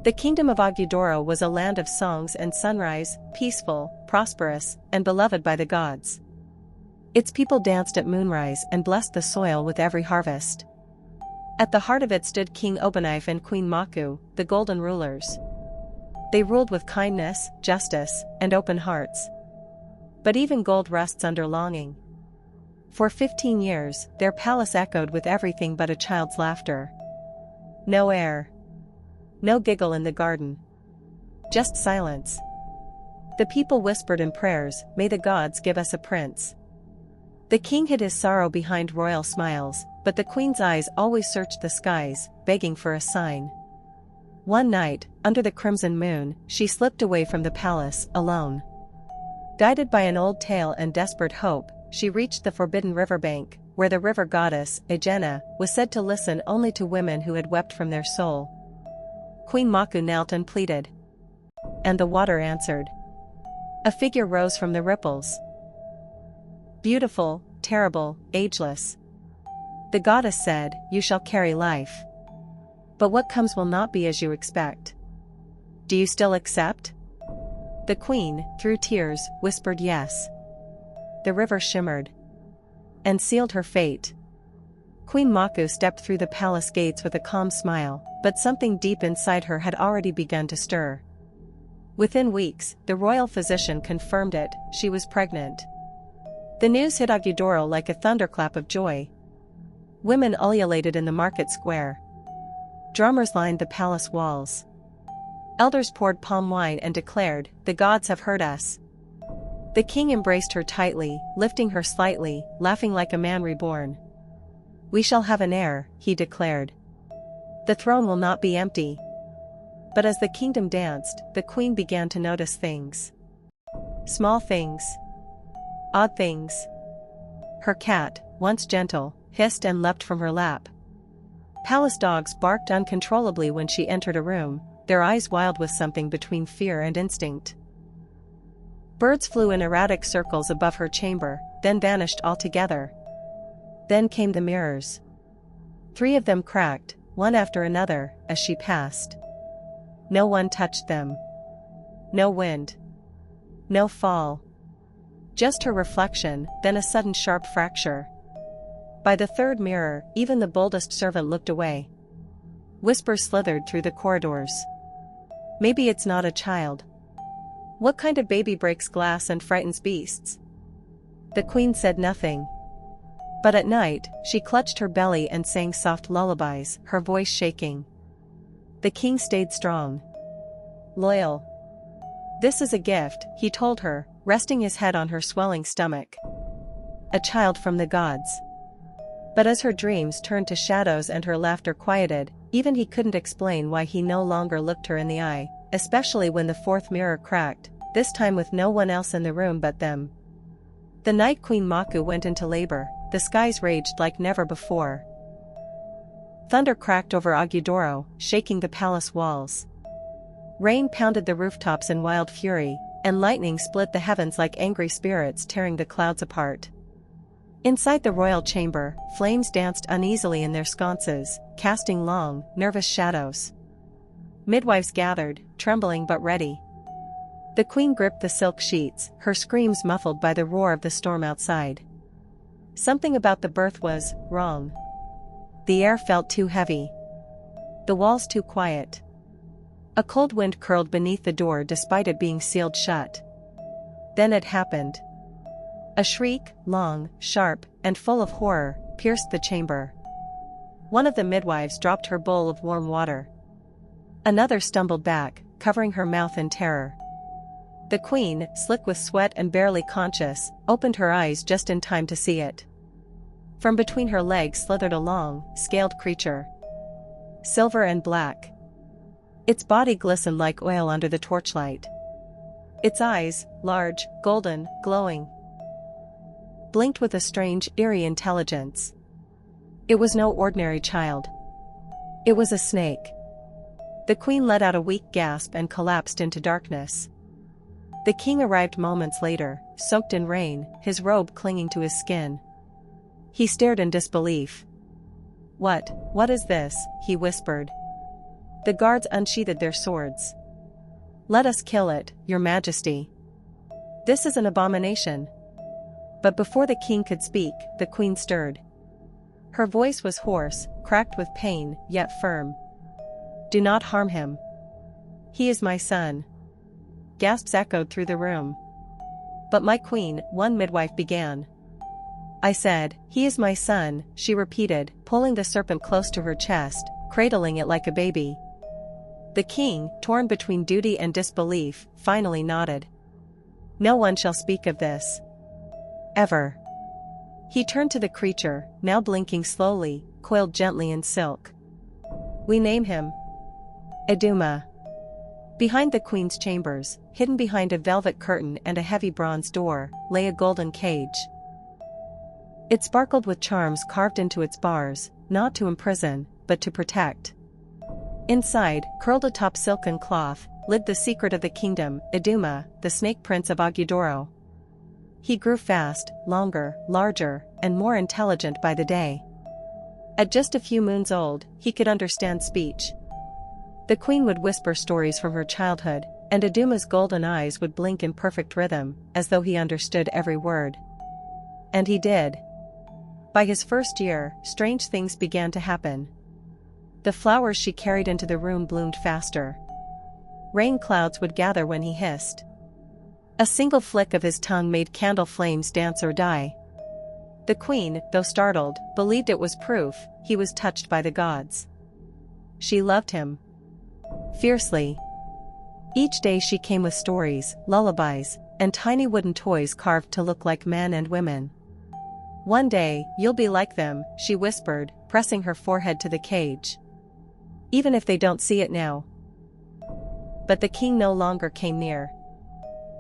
The kingdom of Ogudoro was a land of songs and sunrise, peaceful, prosperous, and beloved by the gods. Its people danced at moonrise and blessed the soil with every harvest. At the heart of it stood King Ogudoro and Queen Maku, the golden rulers. They ruled with kindness, justice, and open hearts. But even gold rusts under longing. For 15 years, their palace echoed with everything but a child's laughter. No air. No giggle in the garden. Just silence. The people whispered in prayers, "May the gods give us a prince." The king hid his sorrow behind royal smiles, but the queen's eyes always searched the skies, begging for a sign. One night, under the crimson moon, she slipped away from the palace, alone. Guided by an old tale and desperate hope, she reached the forbidden riverbank, where the River Goddess Ejenna was said to listen only to women who had wept from their soul. Queen Maku knelt and pleaded. And the water answered. A figure rose from the ripples. Beautiful, terrible, ageless. The goddess said, "You shall carry life. But what comes will not be as you expect. Do you still accept?" The queen, through tears, whispered yes. The river shimmered and sealed her fate. Queen Maku stepped through the palace gates with a calm smile, but something deep inside her had already begun to stir. Within weeks, the royal physician confirmed it, she was pregnant. The news hit Ogudoro like a thunderclap of joy. Women ululated in the market square. Drummers lined the palace walls. Elders poured palm wine and declared, "The gods have heard us." The king embraced her tightly, lifting her slightly, laughing like a man reborn. "We shall have an heir," he declared. "The throne will not be empty." But as the kingdom danced, the queen began to notice things. Small things. Odd things. Her cat, once gentle, hissed and leapt from her lap. Palace dogs barked uncontrollably when she entered a room, their eyes wild with something between fear and instinct. Birds flew in erratic circles above her chamber, then vanished altogether. Then came the mirrors. 3 of them cracked, one after another, as she passed. No one touched them. No wind. No fall. Just her reflection, then a sudden sharp fracture. By the 3rd mirror, even the boldest servant looked away. Whispers slithered through the corridors. Maybe it's not a child. What kind of baby breaks glass and frightens beasts? The queen said nothing. But at night, she clutched her belly and sang soft lullabies, her voice shaking. The king stayed strong. Loyal. "This is a gift," he told her, resting his head on her swelling stomach. "A child from the gods." But as her dreams turned to shadows and her laughter quieted, even he couldn't explain why he no longer looked her in the eye, especially when the 4th mirror cracked, this time with no one else in the room but them. The night Queen Maku went into labor, the skies raged like never before. Thunder cracked over Ogudoro, shaking the palace walls. Rain pounded the rooftops in wild fury, and lightning split the heavens like angry spirits tearing the clouds apart. Inside the royal chamber, flames danced uneasily in their sconces, casting long, nervous shadows. Midwives gathered, trembling but ready. The queen gripped the silk sheets, her screams muffled by the roar of the storm outside. Something about the birth was wrong. The air felt too heavy. The walls too quiet. A cold wind curled beneath the door despite it being sealed shut. Then it happened. A shriek, long, sharp, and full of horror, pierced the chamber. One of the midwives dropped her bowl of warm water. Another stumbled back, covering her mouth in terror. The queen, slick with sweat and barely conscious, opened her eyes just in time to see it. From between her legs slithered a long, scaled creature. Silver and black. Its body glistened like oil under the torchlight. Its eyes, large, golden, glowing, blinked with a strange, eerie intelligence. It was no ordinary child. It was a snake. The queen let out a weak gasp and collapsed into darkness. The king arrived moments later, soaked in rain, his robe clinging to his skin. He stared in disbelief. What is this?" he whispered. The guards unsheathed their swords. "Let us kill it, your majesty. This is an abomination." But before the king could speak, the queen stirred. Her voice was hoarse, cracked with pain, yet firm. "Do not harm him. He is my son." Gasps echoed through the room. "But my queen," one midwife began. "I said, he is my son," she repeated, pulling the serpent close to her chest, cradling it like a baby. The king, torn between duty and disbelief, finally nodded. "No one shall speak of this. Ever." He turned to the creature, now blinking slowly, coiled gently in silk. "We name him Iduma." Behind the queen's chambers, hidden behind a velvet curtain and a heavy bronze door, lay a golden cage. It sparkled with charms carved into its bars, not to imprison, but to protect. Inside, curled atop silken cloth, lived the secret of the kingdom, Iduma, the snake prince of Ogudoro. He grew fast, longer, larger, and more intelligent by the day. At just a few moons old, he could understand speech. The queen would whisper stories from her childhood, and Iduma's golden eyes would blink in perfect rhythm, as though he understood every word. And he did. By his first year, strange things began to happen. The flowers she carried into the room bloomed faster. Rain clouds would gather when he hissed. A single flick of his tongue made candle flames dance or die. The queen, though startled, believed it was proof he was touched by the gods. She loved him fiercely. Each day she came with stories, lullabies, and tiny wooden toys carved to look like men and women. "One day, you'll be like them," she whispered, pressing her forehead to the cage. "Even if they don't see it now." But the king no longer came near.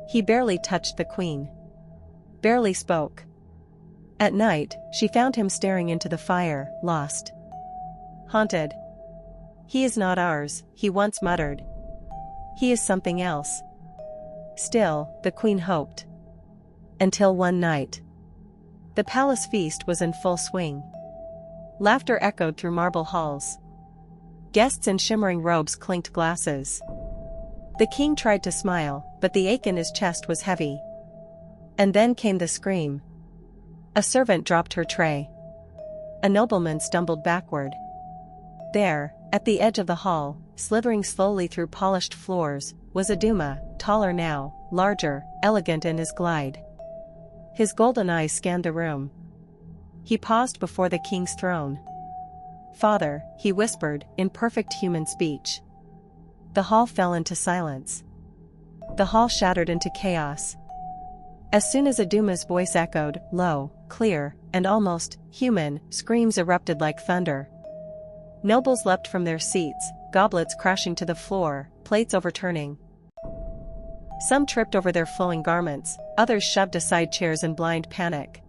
He barely touched the queen. Barely spoke. At night, she found him staring into the fire, lost. Haunted. "He is not ours," he once muttered. "He is something else." Still, the queen hoped. Until one night. The palace feast was in full swing. Laughter echoed through marble halls. Guests in shimmering robes clinked glasses. The king tried to smile, but the ache in his chest was heavy. And then came the scream. A servant dropped her tray. A nobleman stumbled backward. There, at the edge of the hall, slithering slowly through polished floors, was Iduma, taller now, larger, elegant in his glide. His golden eyes scanned the room. He paused before the king's throne. "Father," he whispered, in perfect human speech. The hall fell into silence. The hall shattered into chaos. As soon as Iduma's voice echoed, low, clear, and almost human, screams erupted like thunder. Nobles leapt from their seats, goblets crashing to the floor, plates overturning. Some tripped over their flowing garments, others shoved aside chairs in blind panic.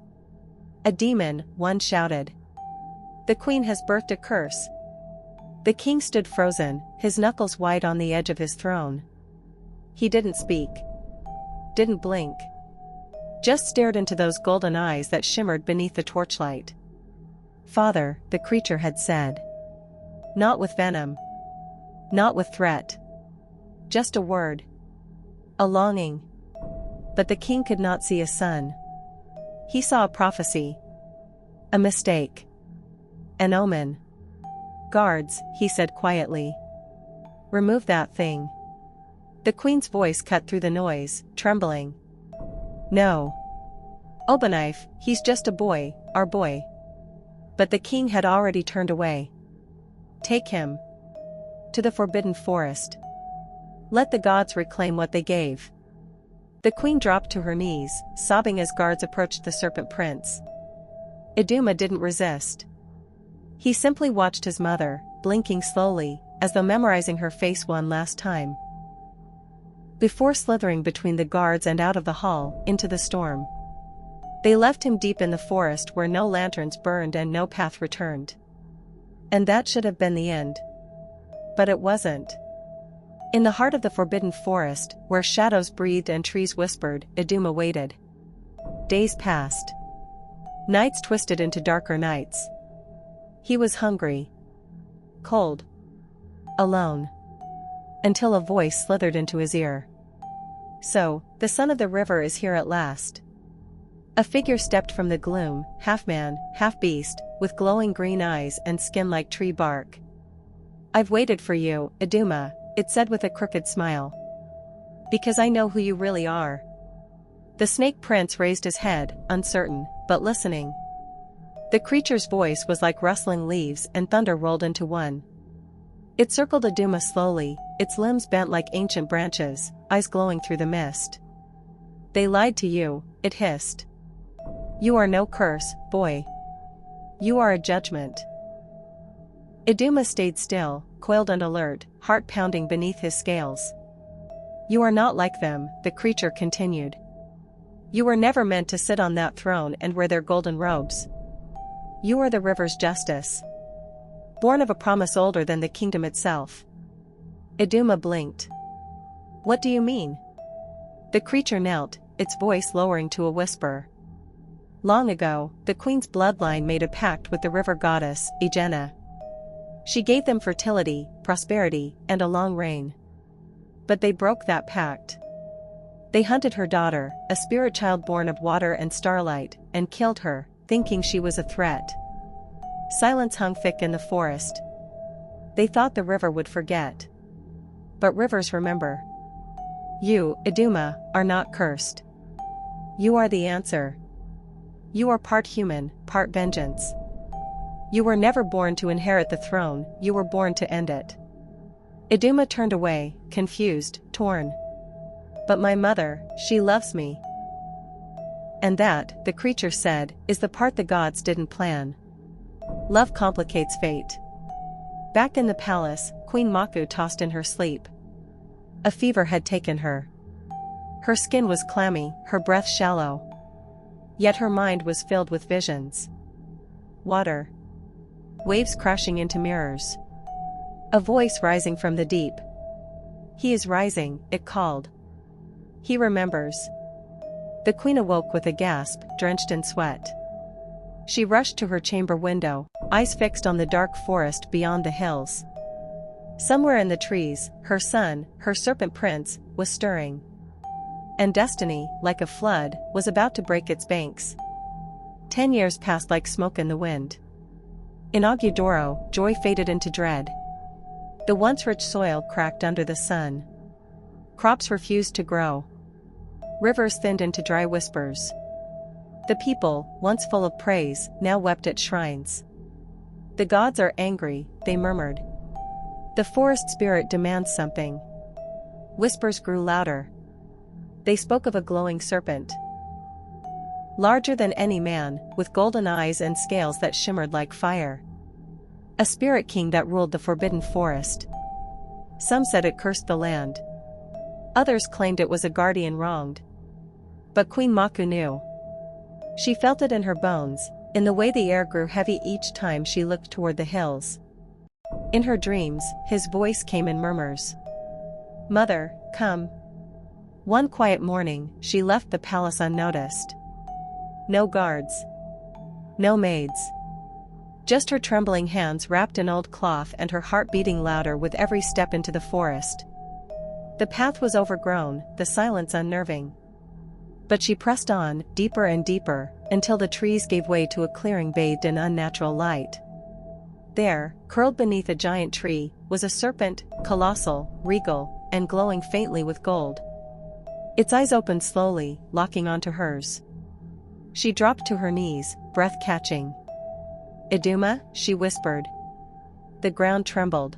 "A demon," one shouted. "The queen has birthed a curse." The king stood frozen, his knuckles white on the edge of his throne. He didn't speak. Didn't blink. Just stared into those golden eyes that shimmered beneath the torchlight. "Father," the creature had said. Not with venom. Not with threat. Just a word. A longing. But the king could not see a son. He saw a prophecy. A mistake. An omen. "Guards," he said quietly. "Remove that thing." The queen's voice cut through the noise, trembling. "No. Obenknife, he's just a boy, our boy." But the king had already turned away. "Take him. To the forbidden forest. Let the gods reclaim what they gave." The queen dropped to her knees, sobbing as guards approached the serpent prince. Iduma didn't resist. He simply watched his mother, blinking slowly, as though memorizing her face one last time. Before slithering between the guards and out of the hall, into the storm. They left him deep in the forest where no lanterns burned and no path returned. And that should have been the end. But it wasn't. In the heart of the forbidden forest, where shadows breathed and trees whispered, Iduma waited. Days passed. Nights twisted into darker nights. He was hungry. Cold. alone. Until a voice slithered into his ear. So, the son of the river is here at last. A figure stepped from the gloom, half man, half beast, with glowing green eyes and skin like tree bark. I've waited for you, Iduma, it said with a crooked smile. Because I know who you really are. The snake prince raised his head, uncertain, but listening. The creature's voice was like rustling leaves and thunder rolled into one. It circled Iduma slowly, its limbs bent like ancient branches, eyes glowing through the mist. They lied to you, it hissed. You are no curse, boy. You are a judgment. Iduma stayed still, coiled and alert, heart pounding beneath his scales. You are not like them, the creature continued. You were never meant to sit on that throne and wear their golden robes. You are the river's justice. Born of a promise older than the kingdom itself. Iduma blinked. What do you mean? The creature knelt, its voice lowering to a whisper. Long ago, the queen's bloodline made a pact with the River Goddess Ejenna. She gave them fertility, prosperity, and a long reign. But they broke that pact. They hunted her daughter, a spirit child born of water and starlight, and killed her, thinking she was a threat. Silence hung thick in the forest. They thought the river would forget. But rivers remember. You, Iduma, are not cursed. You are the answer. You are part human, part vengeance. You were never born to inherit the throne, you were born to end it. Iduma turned away, confused, torn. But my mother, she loves me. And that, the creature said, is the part the gods didn't plan. Love complicates fate. Back in the palace, Queen Maku tossed in her sleep. A fever had taken her. Her skin was clammy, her breath shallow. Yet her mind was filled with visions. Water. Waves crashing into mirrors. A voice rising from the deep. He is rising, it called. He remembers. The queen awoke with a gasp, drenched in sweat. She rushed to her chamber window, eyes fixed on the dark forest beyond the hills. Somewhere in the trees, her son, her serpent prince, was stirring. And destiny, like a flood, was about to break its banks. 10 years passed like smoke in the wind. In Ogudoro, joy faded into dread. The once rich soil cracked under the sun. Crops refused to grow. Rivers thinned into dry whispers. The people, once full of praise, now wept at shrines. The gods are angry, they murmured. The forest spirit demands something. Whispers grew louder. They spoke of a glowing serpent. Larger than any man, with golden eyes and scales that shimmered like fire. A spirit king that ruled the forbidden forest. Some said it cursed the land. Others claimed it was a guardian wronged. But Queen Maku knew. She felt it in her bones, in the way the air grew heavy each time she looked toward the hills. In her dreams, his voice came in murmurs. Mother, come. One quiet morning, she left the palace unnoticed. No guards. No maids. Just her trembling hands wrapped in old cloth and her heart beating louder with every step into the forest. The path was overgrown, the silence unnerving. But she pressed on, deeper and deeper, until the trees gave way to a clearing bathed in unnatural light. There, curled beneath a giant tree, was a serpent, colossal, regal, and glowing faintly with gold. Its eyes opened slowly, locking onto hers. She dropped to her knees, breath catching. Iduma, she whispered. The ground trembled.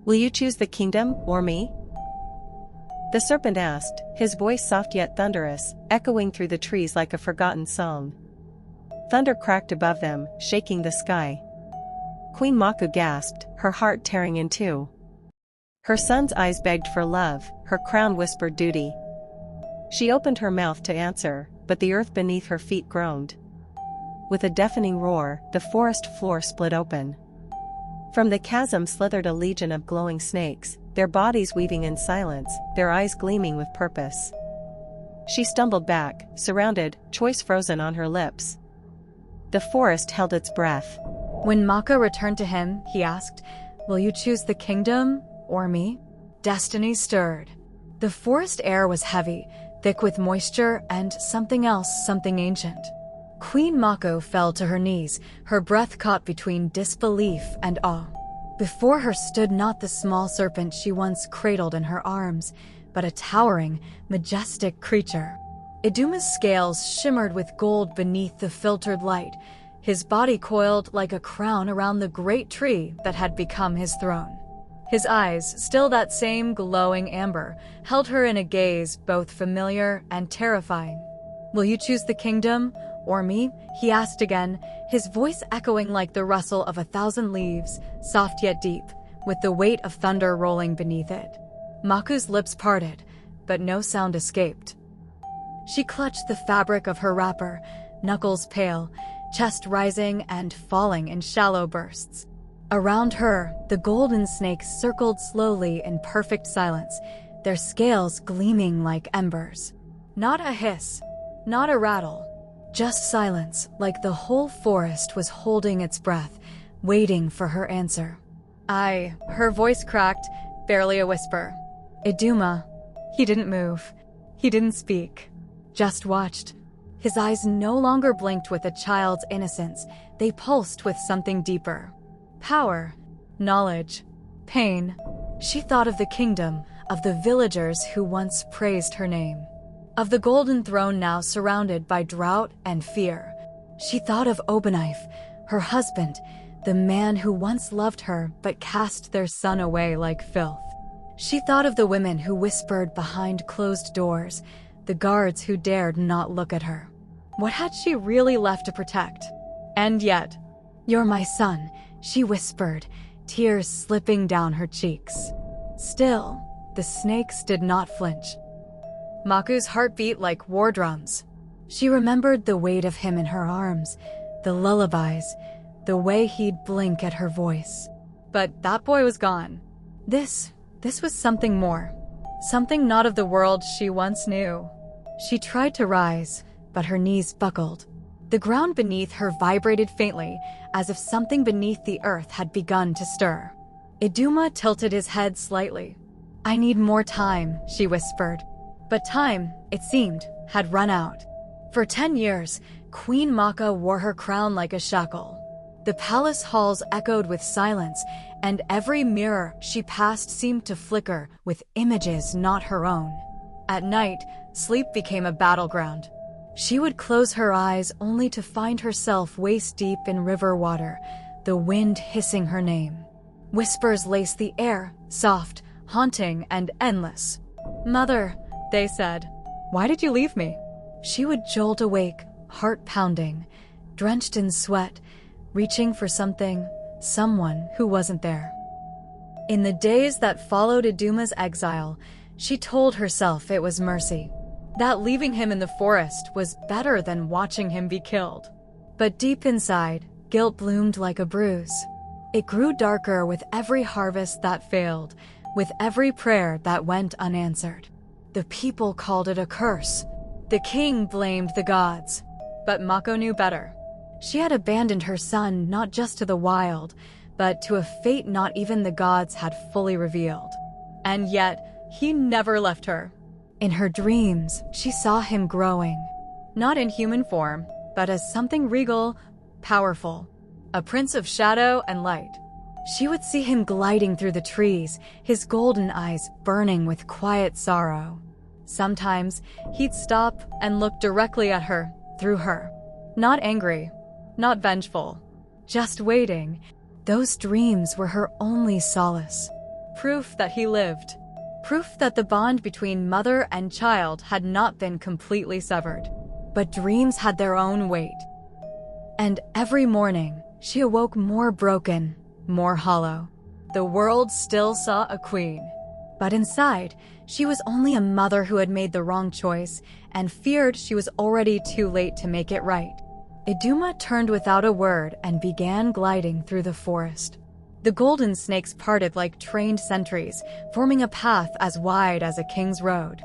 Will you choose the kingdom, or me? The serpent asked, his voice soft yet thunderous, echoing through the trees like a forgotten song. Thunder cracked above them, shaking the sky. Queen Maku gasped, her heart tearing in two. Her son's eyes begged for love, her crown whispered duty. She opened her mouth to answer, but the earth beneath her feet groaned. With a deafening roar, the forest floor split open. From the chasm slithered a legion of glowing snakes, their bodies weaving in silence, their eyes gleaming with purpose. She stumbled back, surrounded, choice frozen on her lips. The forest held its breath. When Maku returned to him, he asked, Will you choose the kingdom or me? Destiny stirred. The forest air was heavy, thick with moisture and something else, something ancient. Queen Maku fell to her knees, her breath caught between disbelief and awe. Before her stood not the small serpent she once cradled in her arms, but a towering, majestic creature. Iduma's scales shimmered with gold beneath the filtered light, his body coiled like a crown around the great tree that had become his throne. His eyes, still that same glowing amber, held her in a gaze both familiar and terrifying. "Will you choose the kingdom or me?" he asked again, his voice echoing like the rustle of 1,000 leaves, soft yet deep, with the weight of thunder rolling beneath it. Maku's lips parted, but no sound escaped. She clutched the fabric of her wrapper, knuckles pale, chest rising and falling in shallow bursts. Around her, the golden snakes circled slowly in perfect silence, their scales gleaming like embers. Not a hiss, not a rattle, just silence, like the whole forest was holding its breath, waiting for her answer. Her voice cracked, barely a whisper. "Iduma." He didn't move. He didn't speak. Just watched. His eyes no longer blinked with a child's innocence. They pulsed with something deeper. Power, knowledge, pain. She thought of the kingdom, of the villagers who once praised her name, of the golden throne now surrounded by drought and fear. She thought of Obanif, her husband, the man who once loved her but cast their son away like filth. She thought of the women who whispered behind closed doors, the guards who dared not look at her. What had she really left to protect? And yet, "You're my son," she whispered, tears slipping down her cheeks. Still, the snakes did not flinch. Maku's heart beat like war drums. She remembered the weight of him in her arms, the lullabies, the way he'd blink at her voice. But that boy was gone. This was something more. Something not of the world she once knew. She tried to rise, but her knees buckled. The ground beneath her vibrated faintly, as if something beneath the earth had begun to stir. Iduma tilted his head slightly. "I need more time," she whispered. But time, it seemed, had run out. For 10 years, Queen Maku wore her crown like a shackle. The palace halls echoed with silence, and every mirror she passed seemed to flicker with images not her own. At night, sleep became a battleground. She would close her eyes only to find herself waist-deep in river water, the wind hissing her name. Whispers laced the air, soft, haunting, and endless. "Mother," they said, "why did you leave me?" She would jolt awake, heart pounding, drenched in sweat, reaching for something, someone who wasn't there. In the days that followed Iduma's exile, she told herself it was mercy, that leaving him in the forest was better than watching him be killed. But deep inside, guilt bloomed like a bruise. It grew darker with every harvest that failed, with every prayer that went unanswered. The people called it a curse. The king blamed the gods. But Maku knew better. She had abandoned her son not just to the wild, but to a fate not even the gods had fully revealed. And yet, he never left her. In her dreams, she saw him growing. Not in human form, but as something regal, powerful. A prince of shadow and light. She would see him gliding through the trees, his golden eyes burning with quiet sorrow. Sometimes, he'd stop and look directly at her, through her. Not angry, not vengeful, just waiting. Those dreams were her only solace. Proof that he lived. Proof that the bond between mother and child had not been completely severed. But dreams had their own weight. And every morning, she awoke more broken, more hollow. The world still saw a queen. But inside, she was only a mother who had made the wrong choice and feared she was already too late to make it right. Iduma turned without a word and began gliding through the forest. The golden snakes parted like trained sentries, forming a path as wide as a king's road.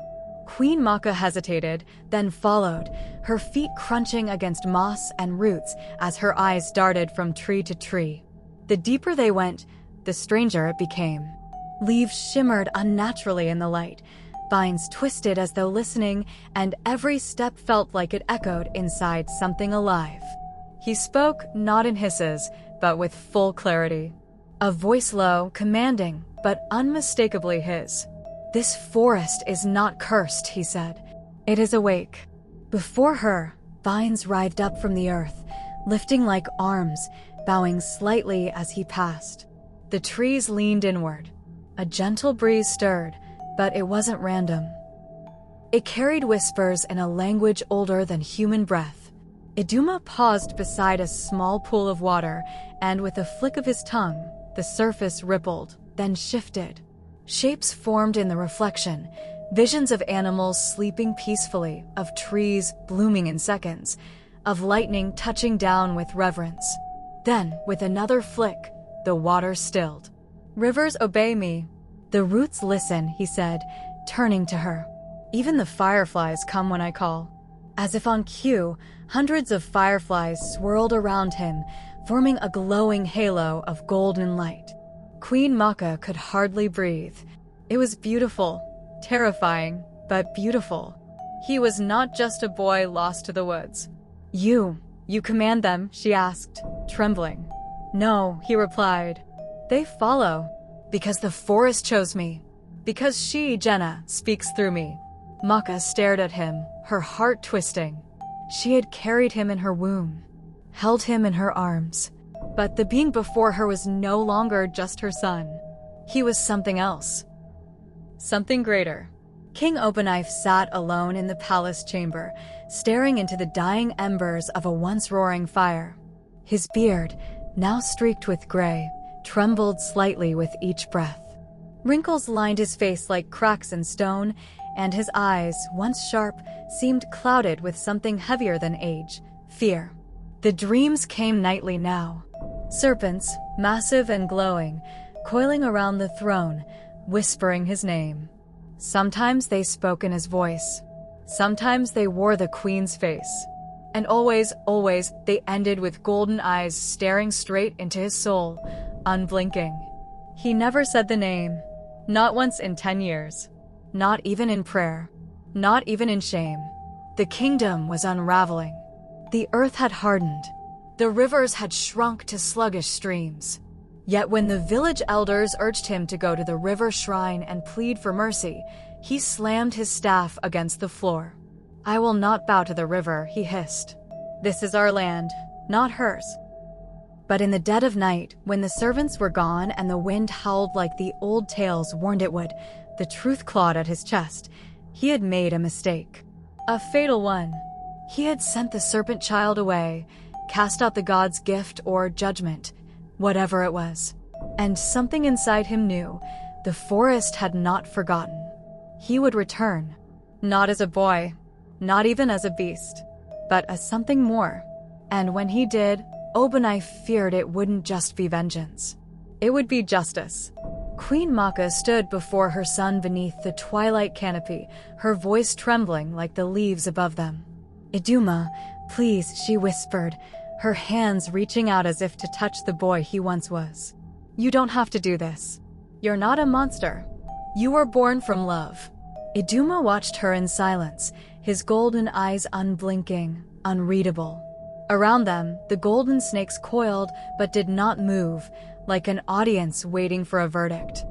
Queen Maku hesitated, then followed, her feet crunching against moss and roots as her eyes darted from tree to tree. The deeper they went, the stranger it became. Leaves shimmered unnaturally in the light, vines twisted as though listening, and every step felt like it echoed inside something alive. He spoke not in hisses, but with full clarity. A voice low, commanding, but unmistakably his. "This forest is not cursed," he said. "It is awake." Before her, vines writhed up from the earth, lifting like arms, bowing slightly as he passed. The trees leaned inward. A gentle breeze stirred, but it wasn't random. It carried whispers in a language older than human breath. Iduma paused beside a small pool of water, and with a flick of his tongue, the surface rippled, then shifted. Shapes formed in the reflection, visions of animals sleeping peacefully, of trees blooming in seconds, of lightning touching down with reverence. Then, with another flick, the water stilled. "Rivers obey me. The roots listen," he said, turning to her. "Even the fireflies come when I call." As if on cue, hundreds of fireflies swirled around him, forming a glowing halo of golden light. Queen Maku could hardly breathe. It was beautiful, terrifying, but beautiful. He was not just a boy lost to the woods. You command them?" she asked, trembling. "No," he replied. "They follow. Because the forest chose me. Because she, Jenna, speaks through me." Maku stared at him, her heart twisting. She had carried him in her womb, held him in her arms. But the being before her was no longer just her son. He was something else. Something greater. King Obenknife sat alone in the palace chamber, staring into the dying embers of a once roaring fire. His beard, now streaked with gray, trembled slightly with each breath. Wrinkles lined his face like cracks in stone, and his eyes, once sharp, seemed clouded with something heavier than age, fear. The dreams came nightly now. Serpents, massive and glowing, coiling around the throne, whispering his name. Sometimes they spoke in his voice. Sometimes they wore the queen's face. And always, they ended with golden eyes staring straight into his soul, unblinking. He never said the name. Not once in 10 years. Not even in prayer. Not even in shame. The kingdom was unraveling. The earth had hardened. The rivers had shrunk to sluggish streams. Yet when the village elders urged him to go to the river shrine and plead for mercy, he slammed his staff against the floor. "I will not bow to the river," he hissed. "This is our land, not hers." But in the dead of night, when the servants were gone and the wind howled like the old tales warned it would, the truth clawed at his chest. He had made a mistake. A fatal one. He had sent the serpent child away, cast out the god's gift or judgment, whatever it was. And something inside him knew the forest had not forgotten. He would return. Not as a boy, not even as a beast, but as something more. And when he did, Obenknife feared it wouldn't just be vengeance. It would be justice. Queen Maku stood before her son beneath the twilight canopy, her voice trembling like the leaves above them. "Iduma, please," she whispered, her hands reaching out as if to touch the boy he once was. "You don't have to do this. You're not a monster. You were born from love." Iduma watched her in silence, his golden eyes unblinking, unreadable. Around them, the golden snakes coiled but did not move, like an audience waiting for a verdict.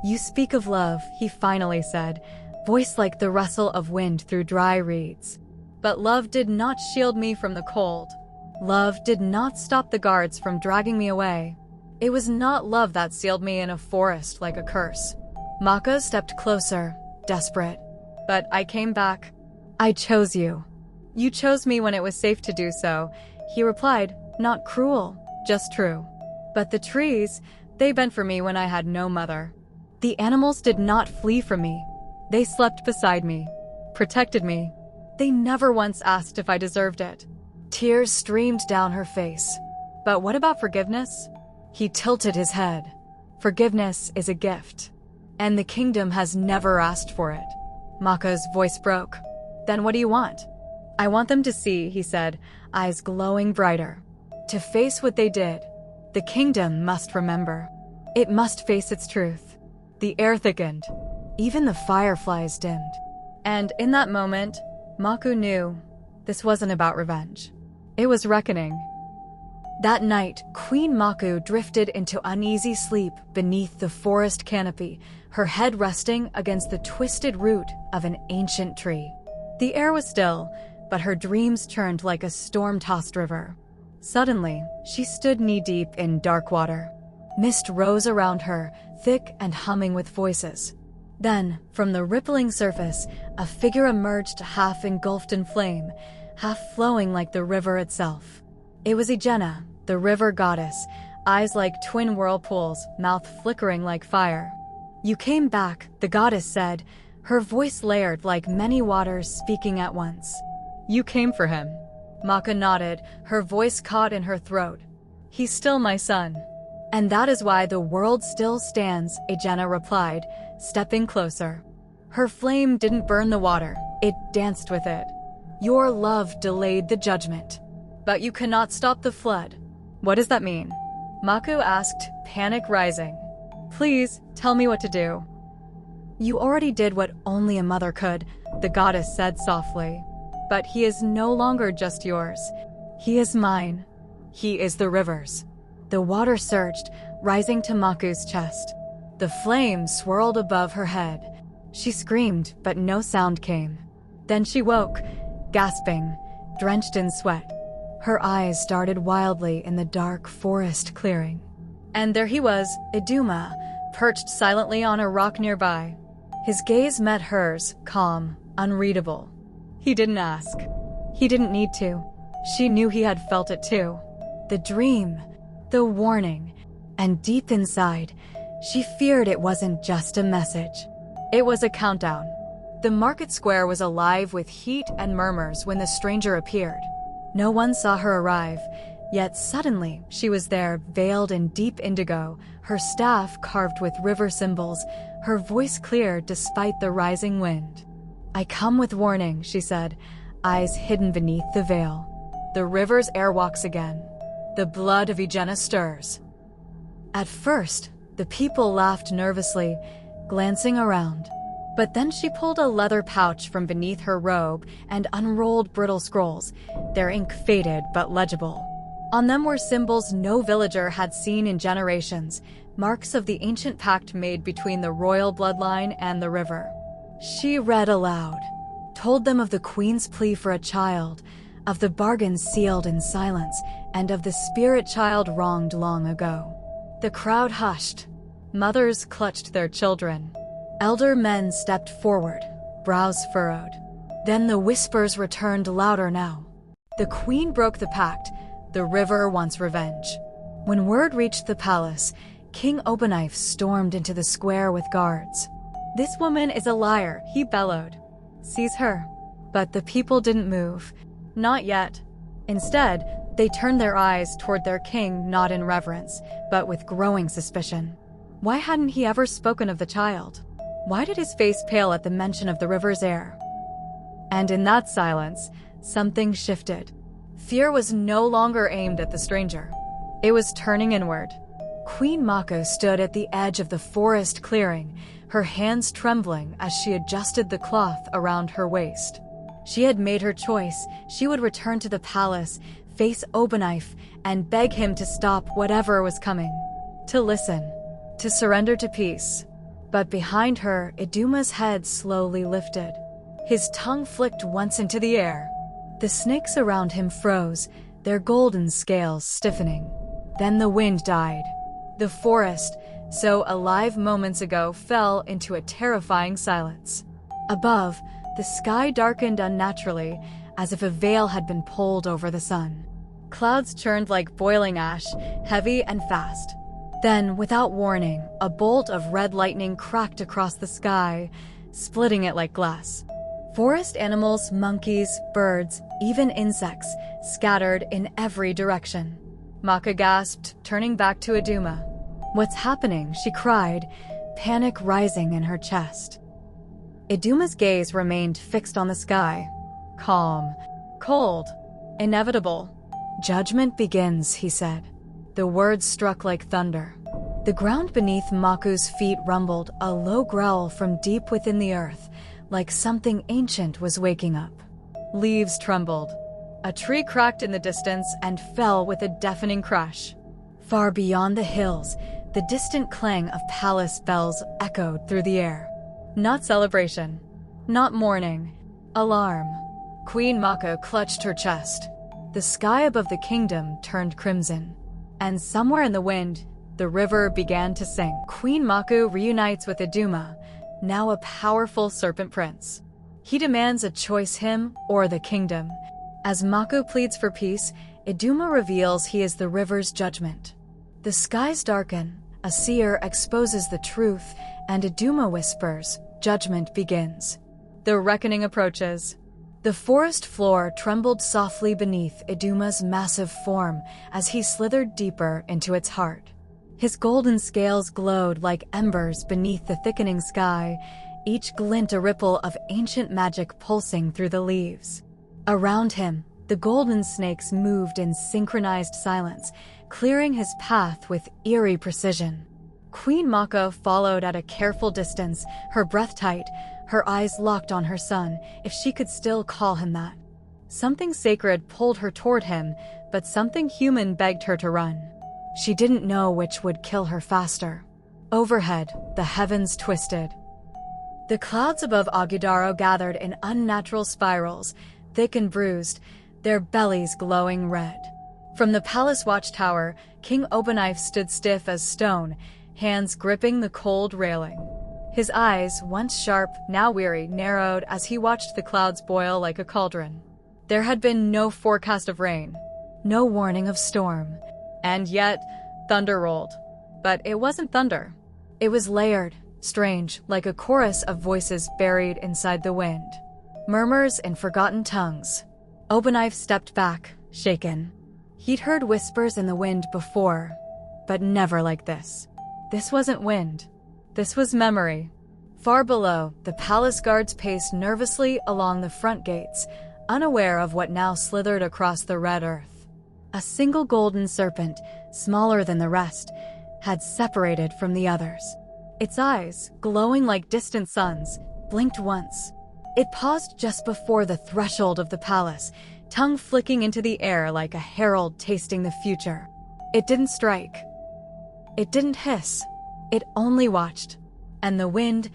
"You speak of love," he finally said, voice like the rustle of wind through dry reeds. "But love did not shield me from the cold. Love did not stop the guards from dragging me away. It was not love that sealed me in a forest like a curse." Maku stepped closer, desperate. "But I came back. I chose you." "You chose me when it was safe to do so," he replied, not cruel, just true. "But the trees, they bent for me when I had no mother. The animals did not flee from me. They slept beside me, protected me. They never once asked if I deserved it." Tears streamed down her face. "But what about forgiveness?" He tilted his head. "Forgiveness is a gift, and the kingdom has never asked for it." Maku's voice broke. "Then what do you want?" "I want them to see," he said, eyes glowing brighter. "To face what they did. The kingdom must remember." It must face its truth. The air thickened. Even the fireflies dimmed. And in that moment, Maku knew this wasn't about revenge. It was reckoning. That night, Queen Maku drifted into uneasy sleep beneath the forest canopy, her head resting against the twisted root of an ancient tree. The air was still, but her dreams churned like a storm-tossed river. Suddenly, she stood knee-deep in dark water. Mist rose around her, thick and humming with voices. Then, from the rippling surface, a figure emerged, half engulfed in flame, half flowing like the river itself. It was Ejenna, the river goddess, eyes like twin whirlpools, mouth flickering like fire. "You came back," the goddess said, her voice layered like many waters speaking at once. "You came for him." Maku nodded, her voice caught in her throat. "He's still my son." "And that is why the world still stands," Ejenna replied, stepping closer. Her flame didn't burn the water, it danced with it. "Your love delayed the judgment. But you cannot stop the flood." "What does that mean?" Maku asked, panic rising. "Please, tell me what to do." "You already did what only a mother could," the goddess said softly. "But he is no longer just yours. He is mine. He is the river's." The water surged, rising to Maku's chest. The flame swirled above her head. She screamed, but no sound came. Then she woke, gasping, drenched in sweat. Her eyes darted wildly in the dark forest clearing. And there he was, Iduma, perched silently on a rock nearby. His gaze met hers, calm, unreadable. He didn't ask. He didn't need to. She knew he had felt it too. The dream, the warning, and deep inside, she feared it wasn't just a message. It was a countdown. The market square was alive with heat and murmurs when the stranger appeared. No one saw her arrive, yet suddenly she was there, veiled in deep indigo, her staff carved with river symbols, her voice clear despite the rising wind. "I come with warning," she said, eyes hidden beneath the veil. "The river's air walks again. The blood of Ejenna stirs." At first, the people laughed nervously, glancing around. But then she pulled a leather pouch from beneath her robe and unrolled brittle scrolls, their ink faded but legible. On them were symbols no villager had seen in generations, marks of the ancient pact made between the royal bloodline and the river. She read aloud, told them of the queen's plea for a child, of the bargain sealed in silence, and of the spirit child wronged long ago. The crowd hushed. Mothers clutched their children. Elder men stepped forward, brows furrowed. Then the whispers returned louder now. The queen broke the pact. The river wants revenge. When word reached the palace, King Obenknife stormed into the square with guards. "This woman is a liar," he bellowed. "Seize her." But the people didn't move. Not yet. Instead, they turned their eyes toward their king, not in reverence, but with growing suspicion. Why hadn't he ever spoken of the child? Why did his face pale at the mention of the river's air? And in that silence, something shifted. Fear was no longer aimed at the stranger. It was turning inward. Queen Maku stood at the edge of the forest clearing, her hands trembling as she adjusted the cloth around her waist. She had made her choice. She would return to the palace, face Obenknife, and beg him to stop whatever was coming. To listen. To surrender to peace. But behind her, Iduma's head slowly lifted. His tongue flicked once into the air. The snakes around him froze, their golden scales stiffening. Then the wind died. The forest, so alive moments ago, fell into a terrifying silence. Above, the sky darkened unnaturally, as if a veil had been pulled over the sun. Clouds churned like boiling ash, heavy and fast. Then, without warning, a bolt of red lightning cracked across the sky, splitting it like glass. Forest animals, monkeys, birds, even insects, scattered in every direction. Maku gasped, turning back to Iduma. "What's happening?" she cried, panic rising in her chest. Iduma's gaze remained fixed on the sky. Calm, cold, inevitable. "Judgment begins," he said. The words struck like thunder. The ground beneath Maku's feet rumbled, a low growl from deep within the earth, like something ancient was waking up. Leaves trembled. A tree cracked in the distance and fell with a deafening crash. Far beyond the hills, the distant clang of palace bells echoed through the air. Not celebration, not mourning, alarm. Queen Maku clutched her chest. The sky above the kingdom turned crimson, and somewhere in the wind, the river began to sing. Queen Maku reunites with Iduma, now a powerful serpent prince. He demands a choice, him or the kingdom. As Maku pleads for peace, Iduma reveals he is the river's judgment. The skies darken, a seer exposes the truth, and Iduma whispers, judgment begins. The reckoning approaches. The forest floor trembled softly beneath Iduma's massive form as he slithered deeper into its heart. His golden scales glowed like embers beneath the thickening sky, each glint a ripple of ancient magic pulsing through the leaves. Around him, the golden snakes moved in synchronized silence, clearing his path with eerie precision. Queen Maku followed at a careful distance, her breath tight, her eyes locked on her son, if she could still call him that. Something sacred pulled her toward him, but something human begged her to run. She didn't know which would kill her faster. Overhead, the heavens twisted. The clouds above Ogudoro gathered in unnatural spirals, thick and bruised, their bellies glowing red. From the palace watchtower, King Obenknife stood stiff as stone, hands gripping the cold railing. His eyes, once sharp, now weary, narrowed as he watched the clouds boil like a cauldron. There had been no forecast of rain, no warning of storm, and yet thunder rolled. But it wasn't thunder. It was layered, strange, like a chorus of voices buried inside the wind. Murmurs in forgotten tongues. Obenknife stepped back, shaken. He'd heard whispers in the wind before, but never like this. This wasn't wind. This was memory. Far below, the palace guards paced nervously along the front gates, unaware of what now slithered across the red earth. A single golden serpent, smaller than the rest, had separated from the others. Its eyes, glowing like distant suns, blinked once. It paused just before the threshold of the palace, tongue flicking into the air like a herald tasting the future. It didn't strike. It didn't hiss. It only watched. And the wind,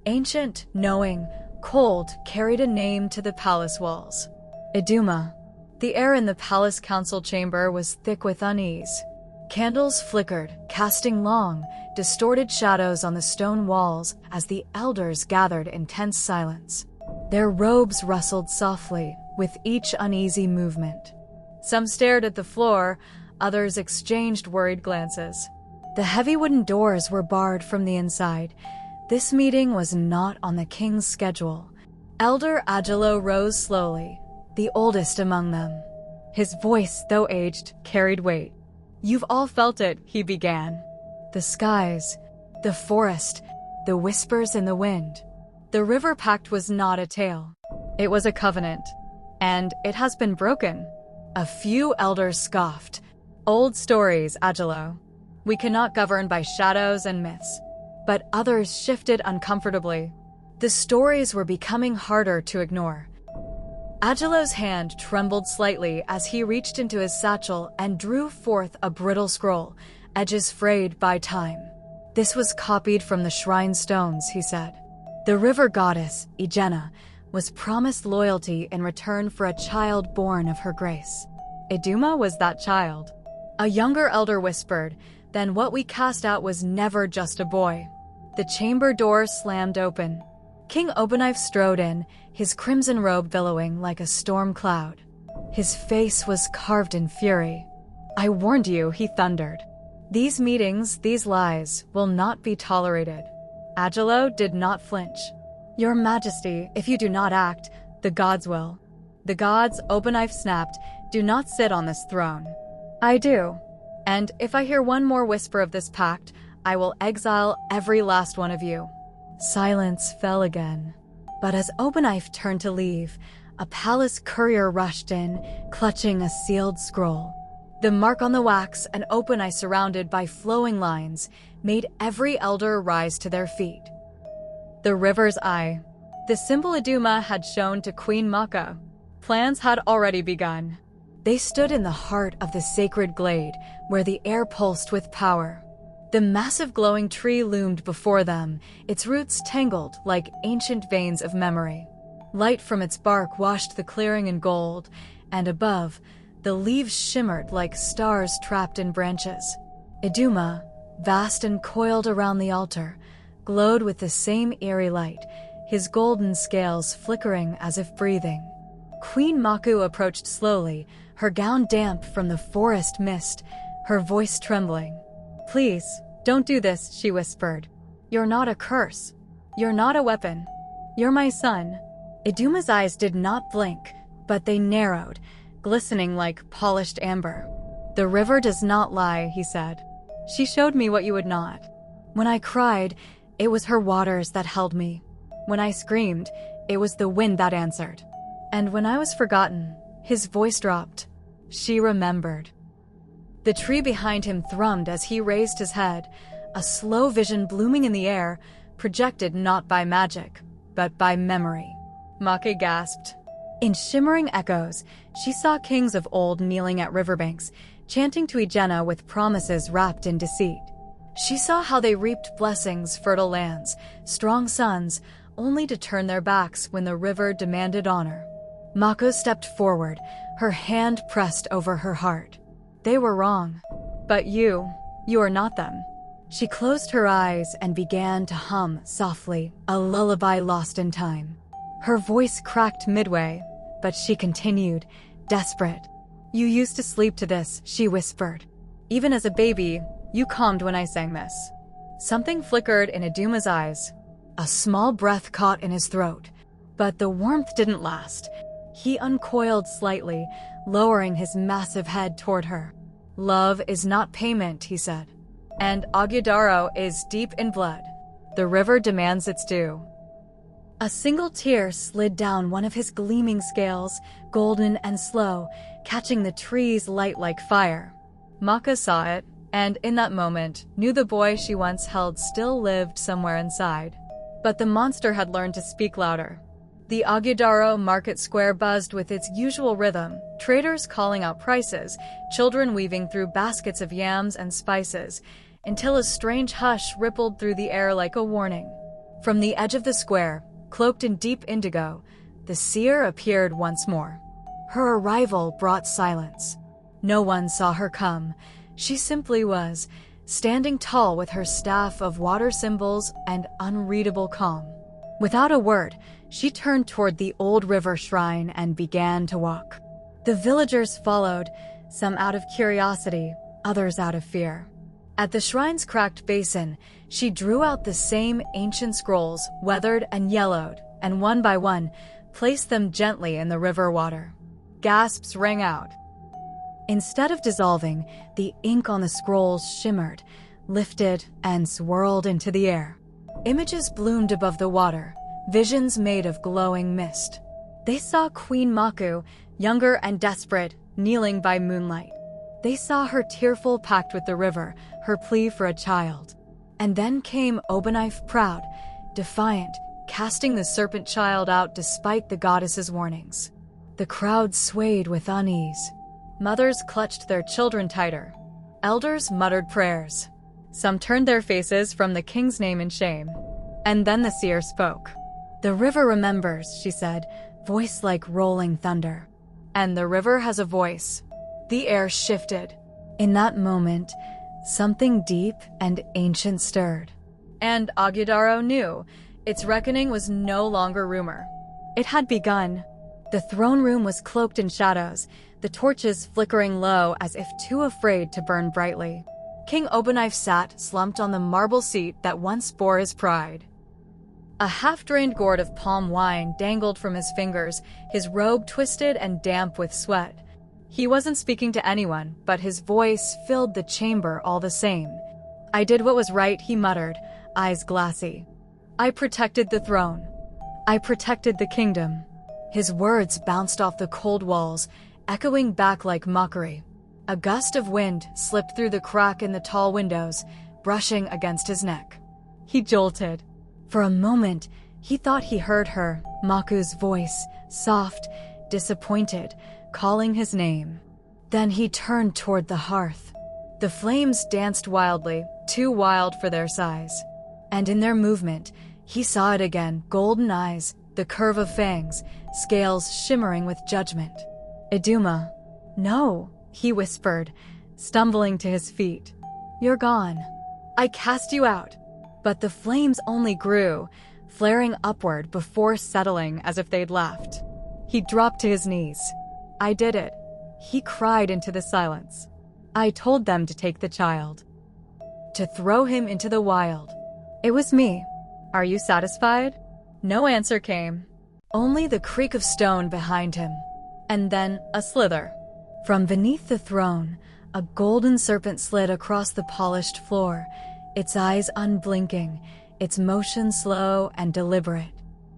ancient, knowing, cold, carried a name to the palace walls. Iduma. The air in the palace council chamber was thick with unease. Candles flickered, casting long, distorted shadows on the stone walls as the elders gathered in tense silence. Their robes rustled softly with each uneasy movement. Some stared at the floor, others exchanged worried glances. The heavy wooden doors were barred from the inside. This meeting was not on the king's schedule. Elder Agelo rose slowly, the oldest among them. His voice, though aged, carried weight. "You've all felt it," he began. The skies, the forest, the whispers in the wind. The river pact was not a tale. It was a covenant. And it has been broken. A few elders scoffed. "Old stories, Agelo. We cannot govern by shadows and myths." But others shifted uncomfortably. The stories were becoming harder to ignore. Agelo's hand trembled slightly as he reached into his satchel and drew forth a brittle scroll, edges frayed by time. This was copied from the shrine stones, he said. The River Goddess Ejenna was promised loyalty in return for a child born of her grace. Iduma was that child. A younger elder whispered, "Then what we cast out was never just a boy." The chamber door slammed open. King Obenknife strode in, his crimson robe billowing like a storm cloud. His face was carved in fury. "I warned you," he thundered. "These meetings, these lies, will not be tolerated." Agelo did not flinch. "Your Majesty, if you do not act, the gods will." "The gods," Obenknife snapped, "do not sit on this throne." "I do. And if I hear one more whisper of this pact, I will exile every last one of you." Silence fell again. But as Obenknife turned to leave, a palace courier rushed in, clutching a sealed scroll. The mark on the wax, an open eye surrounded by flowing lines, made every elder rise to their feet. The river's eye. The symbol Iduma had shown to Queen Maku. Plans had already begun. They stood in the heart of the sacred glade, where the air pulsed with power. The massive glowing tree loomed before them, its roots tangled like ancient veins of memory. Light from its bark washed the clearing in gold, and above, the leaves shimmered like stars trapped in branches. Iduma, vast and coiled around the altar, glowed with the same eerie light, his golden scales flickering as if breathing. Queen Maku approached slowly, her gown damp from the forest mist, her voice trembling. "Please, don't do this," she whispered. "You're not a curse. You're not a weapon. You're my son." Iduma's eyes did not blink, but they narrowed, glistening like polished amber. "The river does not lie," he said. "She showed me what you would not. When I cried, it was her waters that held me. When I screamed, it was the wind that answered. And when I was forgotten," his voice dropped, "she remembered." The tree behind him thrummed as he raised his head, a slow vision blooming in the air, projected not by magic, but by memory. Maku gasped. In shimmering echoes, she saw kings of old kneeling at riverbanks, chanting to Ejenna with promises wrapped in deceit. She saw how they reaped blessings, fertile lands, strong sons, only to turn their backs when the river demanded honor. Maku stepped forward, her hand pressed over her heart. "They were wrong. But you are not them." She closed her eyes and began to hum softly, a lullaby lost in time. Her voice cracked midway, but she continued, desperate. "You used to sleep to this," she whispered. "Even as a baby, you calmed when I sang this." Something flickered in Iduma's eyes. A small breath caught in his throat, but the warmth didn't last. He uncoiled slightly, lowering his massive head toward her. "Love is not payment," he said. "And Ogudoro is deep in blood. The river demands its due." A single tear slid down one of his gleaming scales, golden and slow, catching the tree's light like fire. Maku saw it, and in that moment, knew the boy she once held still lived somewhere inside. But the monster had learned to speak louder. The Ogudoro market square buzzed with its usual rhythm, traders calling out prices, children weaving through baskets of yams and spices, until a strange hush rippled through the air like a warning. From the edge of the square, cloaked in deep indigo, the seer appeared once more. Her arrival brought silence. No one saw her come. She simply was, standing tall with her staff of water symbols and unreadable calm. Without a word, she turned toward the old river shrine and began to walk. The villagers followed, some out of curiosity, others out of fear. At the shrine's cracked basin, she drew out the same ancient scrolls, weathered and yellowed, and one by one, placed them gently in the river water. Gasps rang out. Instead of dissolving, the ink on the scrolls shimmered, lifted, and swirled into the air. Images bloomed above the water, visions made of glowing mist. They saw Queen Maku, younger and desperate, kneeling by moonlight. They saw her tearful pact with the river, her plea for a child. And then came Ogudoro, proud, defiant, casting the serpent child out despite the goddess's warnings. The crowd swayed with unease. Mothers clutched their children tighter. Elders muttered prayers. Some turned their faces from the king's name in shame. And then the seer spoke. "The river remembers," she said, voice like rolling thunder. "And the river has a voice." The air shifted. In that moment, something deep and ancient stirred. And Ogudoro knew its reckoning was no longer rumor. It had begun. The throne room was cloaked in shadows, the torches flickering low as if too afraid to burn brightly. King Ogudoro sat, slumped on the marble seat that once bore his pride. A half-drained gourd of palm wine dangled from his fingers, his robe twisted and damp with sweat. He wasn't speaking to anyone, but his voice filled the chamber all the same. "I did what was right," he muttered, eyes glassy. "I protected the throne. I protected the kingdom." His words bounced off the cold walls, echoing back like mockery. A gust of wind slipped through the crack in the tall windows, brushing against his neck. He jolted. For a moment, he thought he heard her, Maku's voice, soft, disappointed, calling his name. Then he turned toward the hearth. The flames danced wildly, too wild for their size. And in their movement, he saw it again, golden eyes, the curve of fangs, scales shimmering with judgment. Iduma. No, he whispered, stumbling to his feet. You're gone. I cast you out. But the flames only grew, flaring upward before settling as if they'd left. He dropped to his knees. I did it. He cried into the silence. I told them to take the child. To throw him into the wild. It was me. Are you satisfied? No answer came. Only the creak of stone behind him. And then a slither. From beneath the throne, a golden serpent slid across the polished floor, its eyes unblinking, its motion slow and deliberate.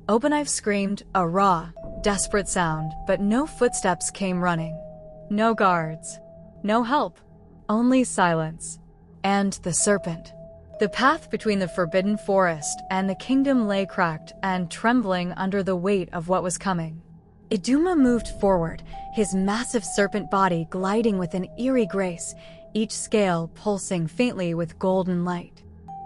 Obenknife screamed a raw, desperate sound, but no footsteps came running. No guards. No help. Only silence. And the serpent. The path between the forbidden forest and the kingdom lay cracked and trembling under the weight of what was coming. Iduma moved forward, his massive serpent body gliding with an eerie grace, each scale pulsing faintly with golden light.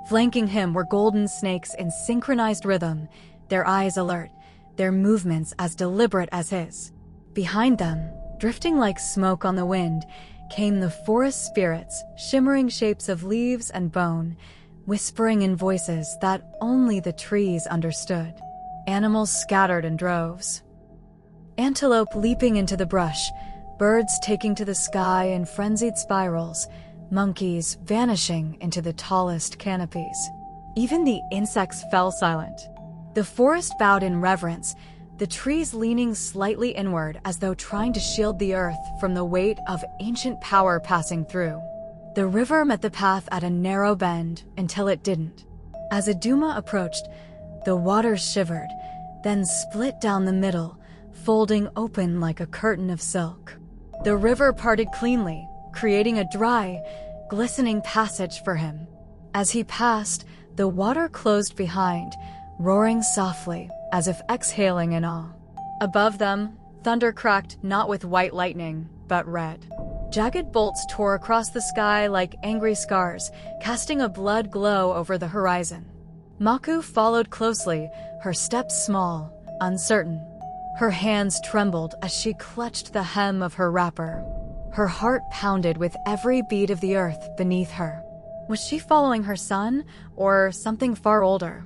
Flanking him were golden snakes in synchronized rhythm, their eyes alert, their movements as deliberate as his. Behind them, drifting like smoke on the wind, came the forest spirits, shimmering shapes of leaves and bone, whispering in voices that only the trees understood. Animals scattered in droves. Antelope leaping into the brush, birds taking to the sky in frenzied spirals, monkeys vanishing into the tallest canopies. Even the insects fell silent. The forest bowed in reverence, the trees leaning slightly inward as though trying to shield the earth from the weight of ancient power passing through. The river met the path at a narrow bend until it didn't. As Iduma approached, the water shivered, then split down the middle, folding open like a curtain of silk. The river parted cleanly, creating a dry, glistening passage for him. As he passed, the water closed behind, roaring softly, as if exhaling in awe. Above them, thunder cracked not with white lightning, but red. Jagged bolts tore across the sky like angry scars, casting a blood glow over the horizon. Maku followed closely, her steps small, uncertain. Her hands trembled as she clutched the hem of her wrapper. Her heart pounded with every beat of the earth beneath her. Was she following her son, or something far older?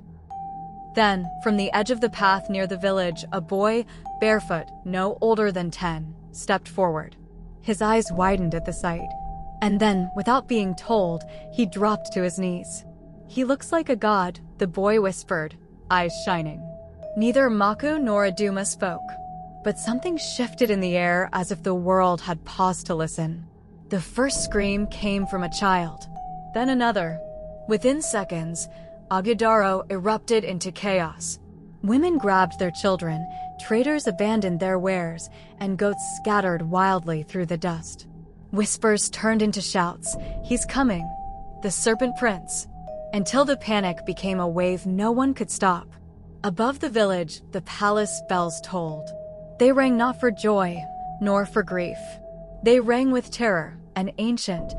Then, from the edge of the path near the village, a boy, barefoot, no older than 10, stepped forward. His eyes widened at the sight. And then, without being told, he dropped to his knees. He looks like a god, the boy whispered, eyes shining. Neither Maku nor Iduma spoke, but something shifted in the air as if the world had paused to listen. The first scream came from a child, then another. Within seconds, Ogudoro erupted into chaos. Women grabbed their children, traders abandoned their wares, and goats scattered wildly through the dust. Whispers turned into shouts, "He's coming! The Serpent Prince!" Until the panic became a wave no one could stop. Above the village, the palace bells tolled. They rang not for joy, nor for grief. They rang with terror, an ancient,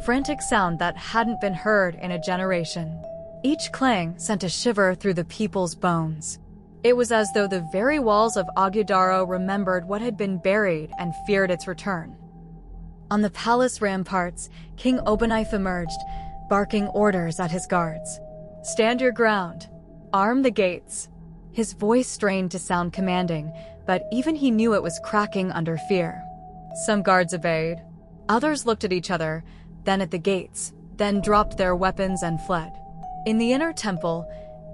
frantic sound that hadn't been heard in a generation. Each clang sent a shiver through the people's bones. It was as though the very walls of Ogudoro remembered what had been buried and feared its return. On the palace ramparts, King Obenknife emerged, barking orders at his guards. "Stand your ground. Arm the gates." His voice strained to sound commanding, but even he knew it was cracking under fear. Some guards obeyed. Others looked at each other, then at the gates, then dropped their weapons and fled. In the inner temple,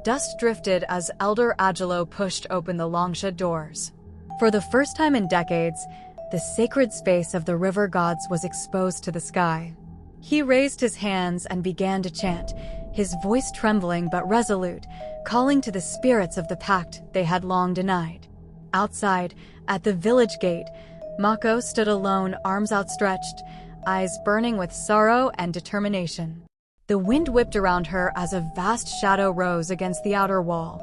dust drifted as Elder Agilo pushed open the longsha doors. For the first time in decades, the sacred space of the river gods was exposed to the sky. He raised his hands and began to chant, his voice trembling but resolute, calling to the spirits of the pact they had long denied. Outside, at the village gate, Mako stood alone, arms outstretched, eyes burning with sorrow and determination. The wind whipped around her as a vast shadow rose against the outer wall.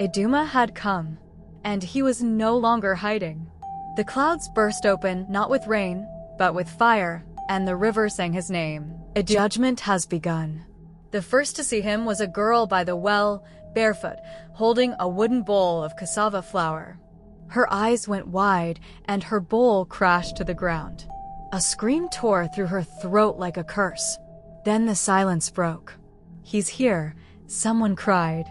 Iduma had come, and he was no longer hiding. The clouds burst open, not with rain, but with fire, and the river sang his name. A judgment has begun. The first to see him was a girl by the well, barefoot, holding a wooden bowl of cassava flour. Her eyes went wide, and her bowl crashed to the ground. A scream tore through her throat like a curse. Then the silence broke. "He's here," someone cried.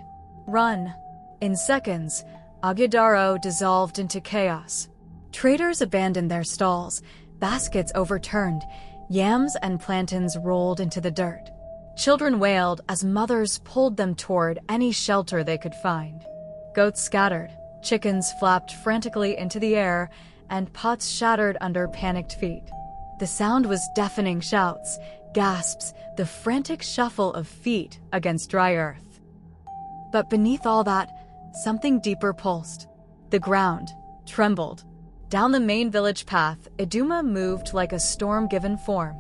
"Run." In seconds, Ogudoro dissolved into chaos. Traders abandoned their stalls, baskets overturned, yams and plantains rolled into the dirt. Children wailed as mothers pulled them toward any shelter they could find. Goats scattered, chickens flapped frantically into the air, and pots shattered under panicked feet. The sound was deafening shouts, gasps, the frantic shuffle of feet against dry earth. But beneath all that, something deeper pulsed. The ground trembled. Down the main village path, Iduma moved like a storm-given form.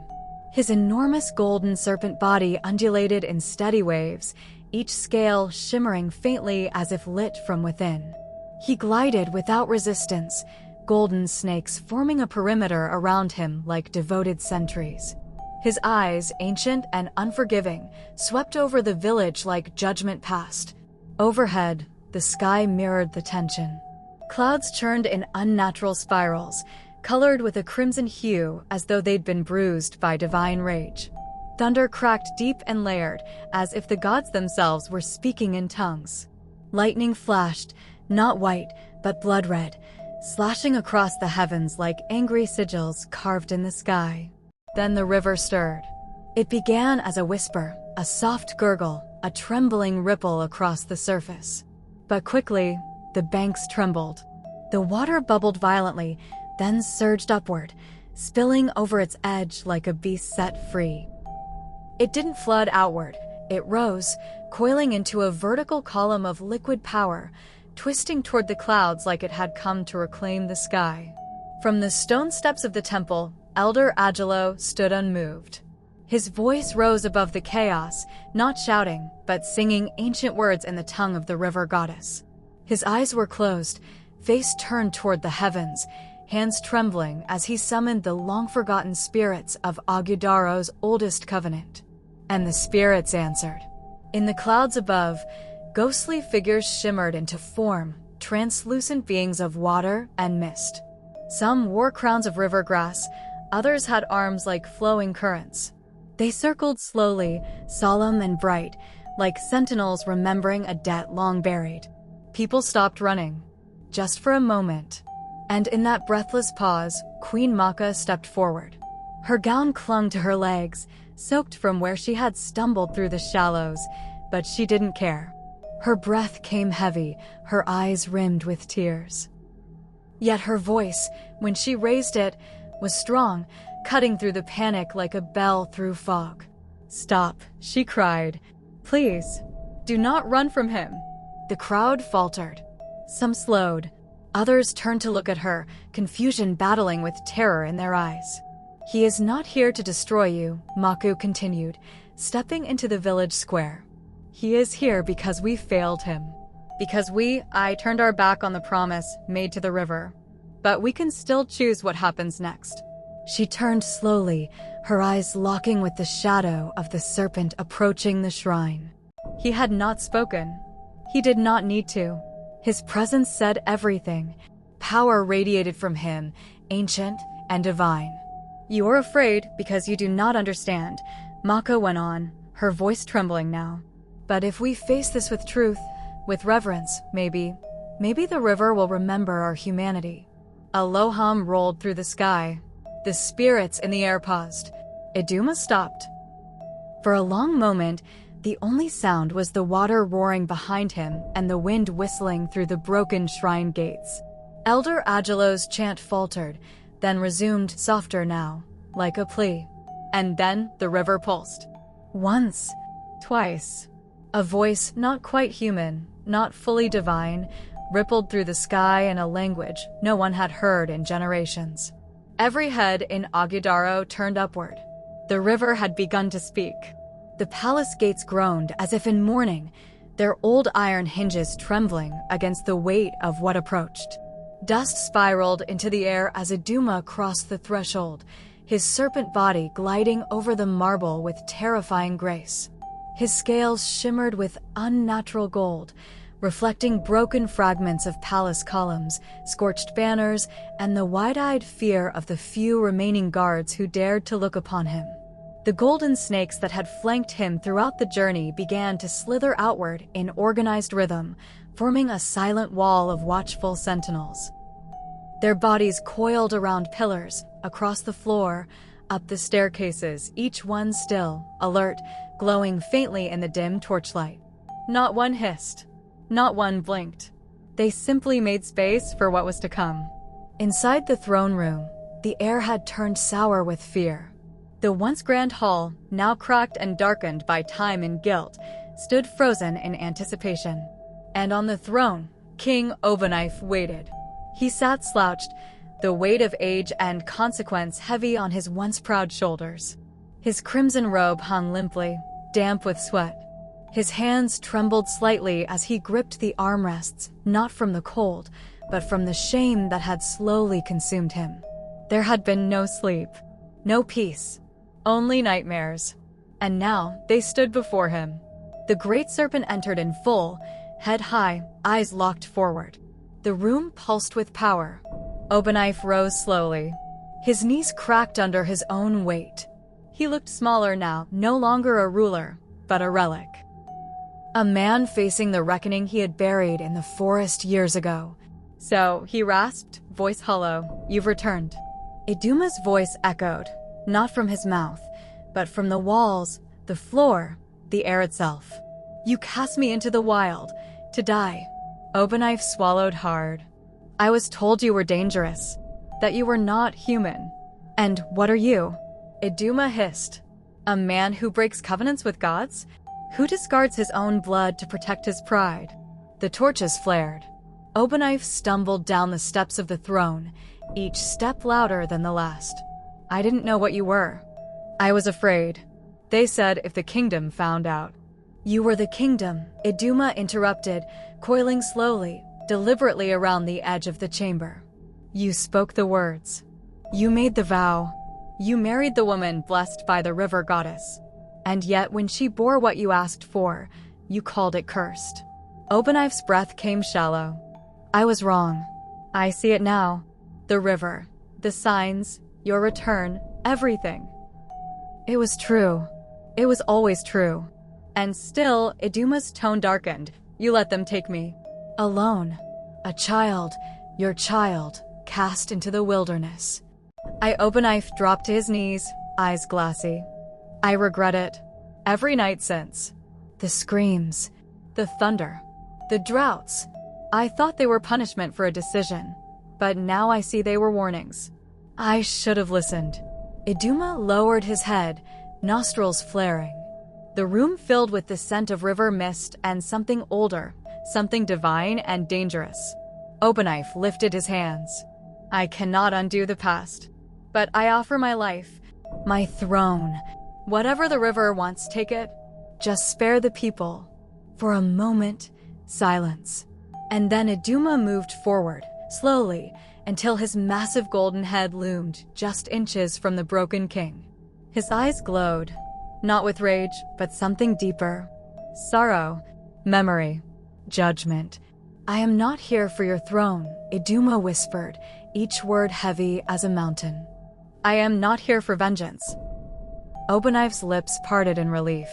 His enormous golden serpent body undulated in steady waves, each scale shimmering faintly as if lit from within. He glided without resistance, golden snakes forming a perimeter around him like devoted sentries. His eyes, ancient and unforgiving, swept over the village like judgment passed. Overhead, the sky mirrored the tension. Clouds churned in unnatural spirals, colored with a crimson hue as though they'd been bruised by divine rage. Thunder cracked deep and layered, as if the gods themselves were speaking in tongues. Lightning flashed, not white, but blood red, slashing across the heavens like angry sigils carved in the sky. Then the river stirred. It began as a whisper, a soft gurgle, a trembling ripple across the surface. But quickly, the banks trembled. The water bubbled violently, then surged upward, spilling over its edge like a beast set free. It didn't flood outward. It rose, coiling into a vertical column of liquid power, twisting toward the clouds like it had come to reclaim the sky. From the stone steps of the temple, Elder Agelo stood unmoved. His voice rose above the chaos, not shouting, but singing ancient words in the tongue of the river goddess. His eyes were closed, face turned toward the heavens, hands trembling as he summoned the long-forgotten spirits of Ogudoro's oldest covenant. And the spirits answered. In the clouds above, ghostly figures shimmered into form, translucent beings of water and mist. Some wore crowns of river grass, others had arms like flowing currents. They circled slowly, solemn and bright, like sentinels remembering a debt long buried. People stopped running, just for a moment. And in that breathless pause, Queen Maku stepped forward. Her gown clung to her legs, soaked from where she had stumbled through the shallows, but she didn't care. Her breath came heavy, her eyes rimmed with tears. Yet her voice, when she raised it, was strong, cutting through the panic like a bell through fog. "Stop," she cried. "Please, do not run from him." The crowd faltered. Some slowed. Others turned to look at her, confusion battling with terror in their eyes. "He is not here to destroy you," Maku continued, stepping into the village square. "He is here because we failed him. Because I turned our back on the promise made to the river. But we can still choose what happens next." She turned slowly, her eyes locking with the shadow of the serpent approaching the shrine. He had not spoken. He did not need to. His presence said everything. Power radiated from him, ancient and divine. "You are afraid because you do not understand," Maku went on, her voice trembling now. "But if we face this with truth, with reverence, maybe the river will remember our humanity." A low hum rolled through the sky. The spirits in the air paused. Iduma stopped. For a long moment, the only sound was the water roaring behind him and the wind whistling through the broken shrine gates. Elder Agelo's chant faltered, then resumed softer now, like a plea. And then the river pulsed. Once, twice. A voice not quite human, not fully divine, rippled through the sky in a language no one had heard in generations. Every head in Ogudoro turned upward. The river had begun to speak. The palace gates groaned as if in mourning, their old iron hinges trembling against the weight of what approached. Dust spiraled into the air as Iduma crossed the threshold, his serpent body gliding over the marble with terrifying grace. His scales shimmered with unnatural gold, reflecting broken fragments of palace columns, scorched banners, and the wide-eyed fear of the few remaining guards who dared to look upon him. The golden snakes that had flanked him throughout the journey began to slither outward in organized rhythm, forming a silent wall of watchful sentinels. Their bodies coiled around pillars, across the floor, up the staircases, each one still, alert, glowing faintly in the dim torchlight. Not one hissed. Not one blinked. They simply made space for what was to come. Inside the throne room, the air had turned sour with fear. The once grand hall, now cracked and darkened by time and guilt, stood frozen in anticipation. And on the throne, King Obenknife waited. He sat slouched, the weight of age and consequence heavy on his once proud shoulders. His crimson robe hung limply, damp with sweat. His hands trembled slightly as he gripped the armrests, not from the cold, but from the shame that had slowly consumed him. There had been no sleep, no peace, only nightmares. And now they stood before him. The great serpent entered in full, head high, eyes locked forward. The room pulsed with power. Obenknife rose slowly. His knees cracked under his own weight. He looked smaller now, no longer a ruler, but a relic. A man facing the reckoning he had buried in the forest years ago. "So," he rasped, voice hollow, "you've returned." Iduma's voice echoed, not from his mouth, but from the walls, the floor, the air itself. "You cast me into the wild, to die." Obenknife swallowed hard. "I was told you were dangerous, that you were not human. And what are you?" Iduma hissed. "A man who breaks covenants with gods? Who discards his own blood to protect his pride?" The torches flared. Obenknife stumbled down the steps of the throne, each step louder than the last. "I didn't know what you were. I was afraid. They said if the kingdom found out." "You were the kingdom," Iduma interrupted, coiling slowly, deliberately around the edge of the chamber. "You spoke the words. You made the vow. You married the woman blessed by the River Goddess. And yet when she bore what you asked for, you called it cursed." Obenknife's breath came shallow. "I was wrong. I see it now. The river, the signs, your return, everything. It was true. It was always true." And still, Iduma's tone darkened. "You let them take me. Alone. A child, your child, cast into the wilderness." Obenknife dropped to his knees, eyes glassy. "I regret it. Every night since. The screams, the thunder, the droughts. I thought they were punishment for a decision, but now I see they were warnings. I should have listened." Iduma lowered his head, nostrils flaring. The room filled with the scent of river mist and something older, something divine and dangerous. Obenknife lifted his hands. "I cannot undo the past, but I offer my life, my throne. Whatever the river wants, take it. Just spare the people." For a moment, silence. And then Iduma moved forward, slowly, until his massive golden head loomed just inches from the broken king. His eyes glowed, not with rage, but something deeper. Sorrow, memory, judgment. "I am not here for your throne," Iduma whispered, each word heavy as a mountain. "I am not here for vengeance." Obenknife's lips parted in relief.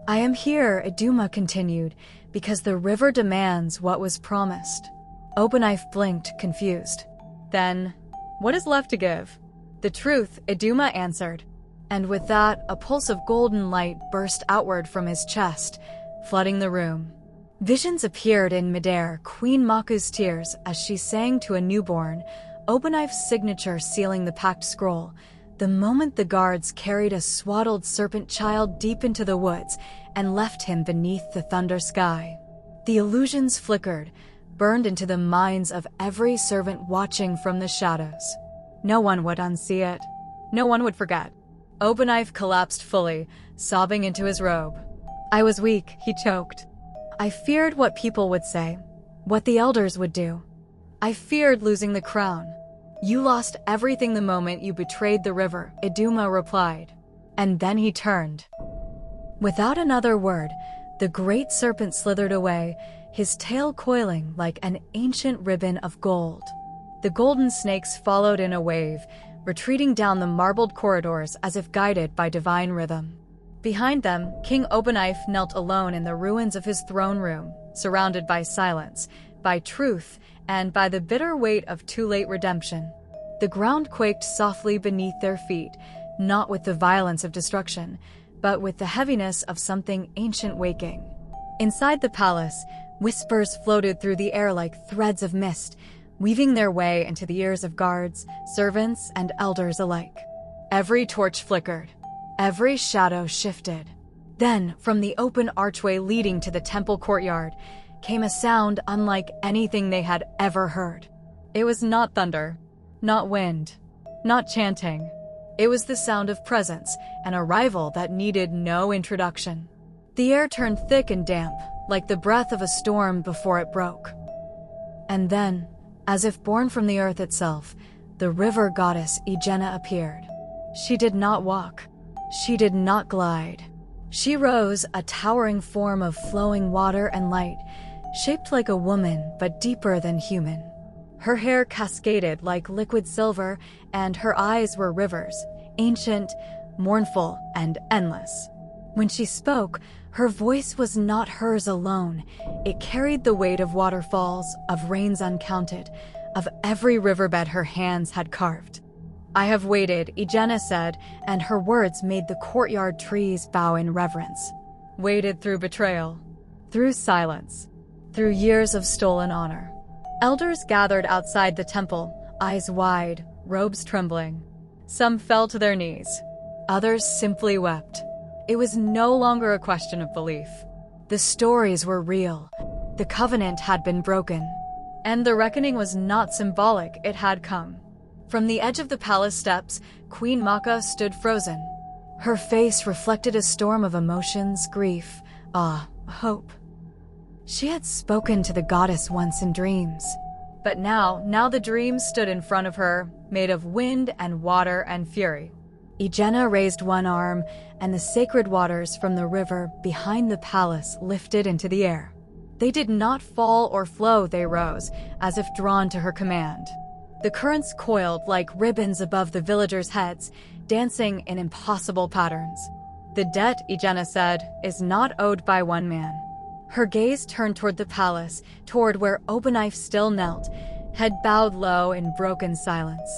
"I am here," Iduma continued, "because the river demands what was promised." Obenknife blinked, confused. "Then, what is left to give?" "The truth," Iduma answered. And with that, a pulse of golden light burst outward from his chest, flooding the room. Visions appeared in midair, Queen Maku's tears as she sang to a newborn, Obenknife's signature sealing the pact scroll, the moment the guards carried a swaddled serpent child deep into the woods and left him beneath the thunder sky. The illusions flickered, burned into the minds of every servant watching from the shadows. No one would unsee it. No one would forget. Obenknife collapsed fully, sobbing into his robe. "I was weak," he choked. "I feared what people would say, what the elders would do. I feared losing the crown." "You lost everything the moment you betrayed the river," Iduma replied. And then he turned. Without another word, the great serpent slithered away, his tail coiling like an ancient ribbon of gold. The golden snakes followed in a wave, retreating down the marbled corridors as if guided by divine rhythm. Behind them, King Obenknife knelt alone in the ruins of his throne room, surrounded by silence, by truth, and by the bitter weight of too late redemption. The ground quaked softly beneath their feet, not with the violence of destruction, but with the heaviness of something ancient waking. Inside the palace, whispers floated through the air like threads of mist, weaving their way into the ears of guards, servants, and elders alike. Every torch flickered. Every shadow shifted. Then, from the open archway leading to the temple courtyard, came a sound unlike anything they had ever heard. It was not thunder, not wind, not chanting. It was the sound of presence, an arrival that needed no introduction. The air turned thick and damp, like the breath of a storm before it broke. And then, as if born from the earth itself, the River Goddess Ejenna appeared. She did not walk. She did not glide. She rose, a towering form of flowing water and light, shaped like a woman but deeper than human. Her hair cascaded like liquid silver, and her eyes were rivers, ancient, mournful, and endless. When she spoke, her voice was not hers alone. It carried the weight of waterfalls, of rains uncounted, of every riverbed her hands had carved. "I have waited," Ejenna said, and her words made the courtyard trees bow in reverence. Waited through betrayal, through silence, through years of stolen honor. Elders gathered outside the temple, eyes wide, robes trembling. Some fell to their knees. Others simply wept. It was no longer a question of belief. The stories were real. The covenant had been broken. And the reckoning was not symbolic, it had come. From the edge of the palace steps, Queen Maku stood frozen. Her face reflected a storm of emotions, grief, awe, hope. She had spoken to the goddess once in dreams. But now the dreams stood in front of her, made of wind and water and fury. Ejenna raised one arm, and the sacred waters from the river behind the palace lifted into the air. They did not fall or flow, they rose, as if drawn to her command. The currents coiled like ribbons above the villagers' heads, dancing in impossible patterns. "The debt," Ejenna said, "is not owed by one man." Her gaze turned toward the palace, toward where Obenknife still knelt, head bowed low in broken silence.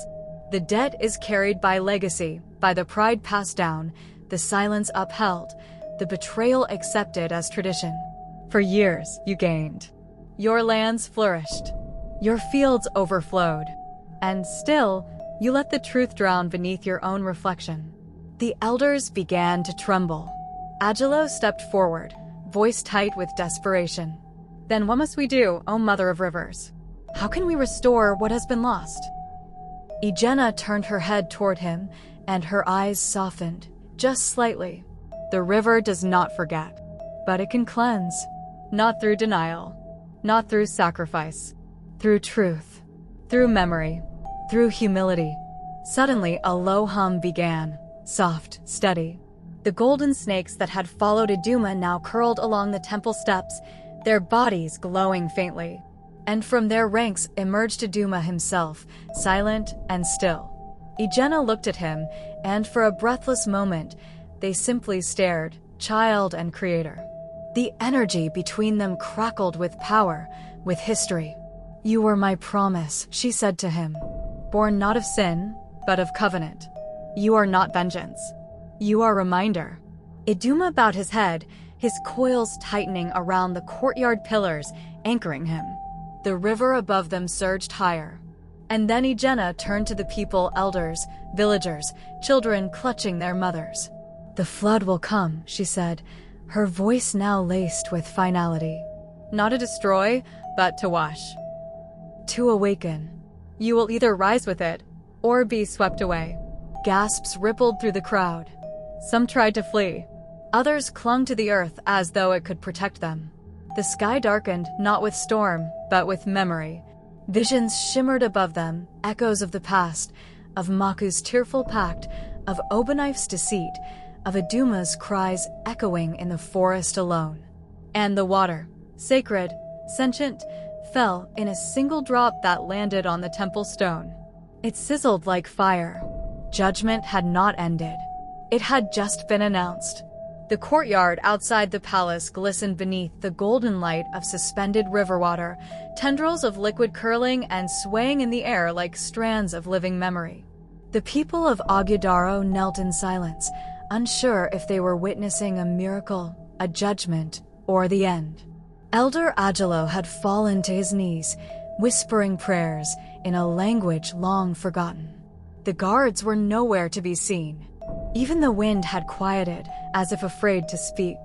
"The debt is carried by legacy, by the pride passed down, the silence upheld, the betrayal accepted as tradition. For years, you gained. Your lands flourished. Your fields overflowed. And still, you let the truth drown beneath your own reflection." The elders began to tremble. Agilo stepped forward, voice tight with desperation. "Then what must we do, O Mother of Rivers? How can we restore what has been lost?" Ejenna turned her head toward him, and her eyes softened, just slightly. "The river does not forget, but it can cleanse. Not through denial, not through sacrifice, through truth, through memory, through humility." Suddenly, a low hum began, soft, steady. The golden snakes that had followed Iduma now curled along the temple steps, their bodies glowing faintly. And from their ranks emerged Iduma himself, silent and still. Ejenna looked at him, and for a breathless moment, they simply stared, child and creator. The energy between them crackled with power, with history. "You were my promise," she said to him. "Born not of sin, but of covenant. You are not vengeance. You are reminder." Iduma bowed his head, his coils tightening around the courtyard pillars, anchoring him. The river above them surged higher. And then Ejenna turned to the people, elders, villagers, children clutching their mothers. "The flood will come," she said, her voice now laced with finality. "Not to destroy, but to wash. To awaken. You will either rise with it, or be swept away." Gasps rippled through the crowd. Some tried to flee. Others clung to the earth as though it could protect them. The sky darkened, not with storm, but with memory. Visions shimmered above them, echoes of the past, of Maku's tearful pact, of Obanife's deceit, of Iduma's cries echoing in the forest alone. And the water, sacred, sentient, fell in a single drop that landed on the temple stone. It sizzled like fire. Judgment had not ended. It had just been announced. The courtyard outside the palace glistened beneath the golden light of suspended river water, tendrils of liquid curling and swaying in the air like strands of living memory. The people of Ogudoro knelt in silence, unsure if they were witnessing a miracle, a judgment, or the end. Elder Agelo had fallen to his knees, whispering prayers in a language long forgotten. The guards were nowhere to be seen. Even the wind had quieted, as if afraid to speak.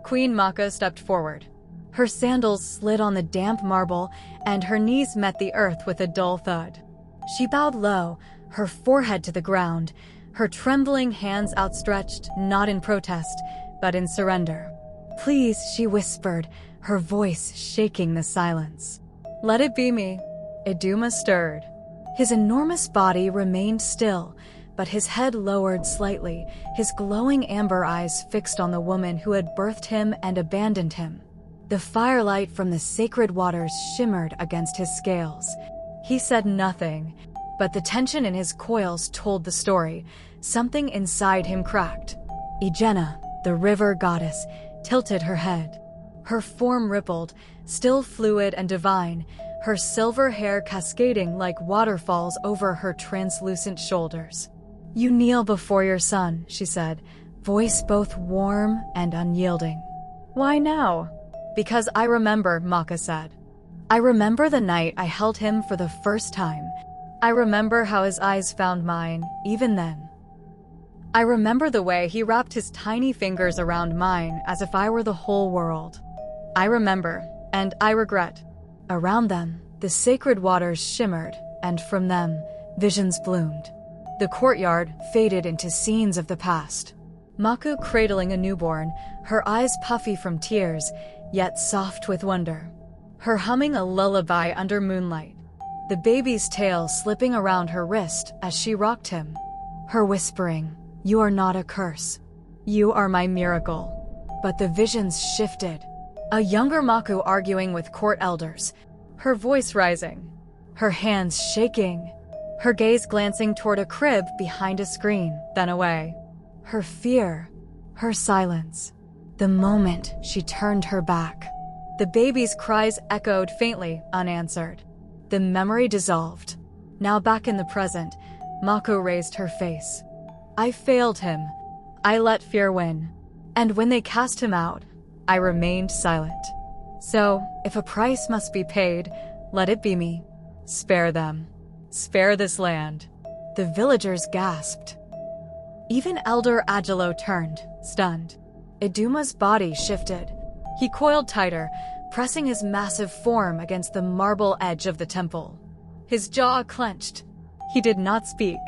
Queen Maku stepped forward. Her sandals slid on the damp marble, and her knees met the earth with a dull thud. She bowed low, her forehead to the ground, her trembling hands outstretched, not in protest, but in surrender. "Please," she whispered, her voice shaking the silence. "Let it be me." Iduma stirred. His enormous body remained still, but his head lowered slightly, his glowing amber eyes fixed on the woman who had birthed him and abandoned him. The firelight from the sacred waters shimmered against his scales. He said nothing, but the tension in his coils told the story. Something inside him cracked. Ejenna, the river goddess, tilted her head. Her form rippled, still fluid and divine, her silver hair cascading like waterfalls over her translucent shoulders. "You kneel before your son," she said, voice both warm and unyielding. "Why now?" "Because I remember," Maku said. "I remember the night I held him for the first time. I remember how his eyes found mine, even then. I remember the way he wrapped his tiny fingers around mine as if I were the whole world. I remember, and I regret." Around them, the sacred waters shimmered, and from them, visions bloomed. The courtyard faded into scenes of the past. Maku cradling a newborn, her eyes puffy from tears, yet soft with wonder. Her humming a lullaby under moonlight. The baby's tail slipping around her wrist as she rocked him. Her whispering, "You are not a curse. You are my miracle." But the visions shifted. A younger Maku arguing with court elders, her voice rising, her hands shaking, her gaze glancing toward a crib behind a screen, then away. Her fear, her silence. The moment she turned her back, the baby's cries echoed faintly, unanswered. The memory dissolved. Now back in the present, Maku raised her face. "I failed him. I let fear win. And when they cast him out, I remained silent. So, if a price must be paid, let it be me. Spare them. Spare this land." The villagers gasped. Even Elder Agelo turned, stunned. Iduma's body shifted. He coiled tighter, pressing his massive form against the marble edge of the temple. His jaw clenched. He did not speak.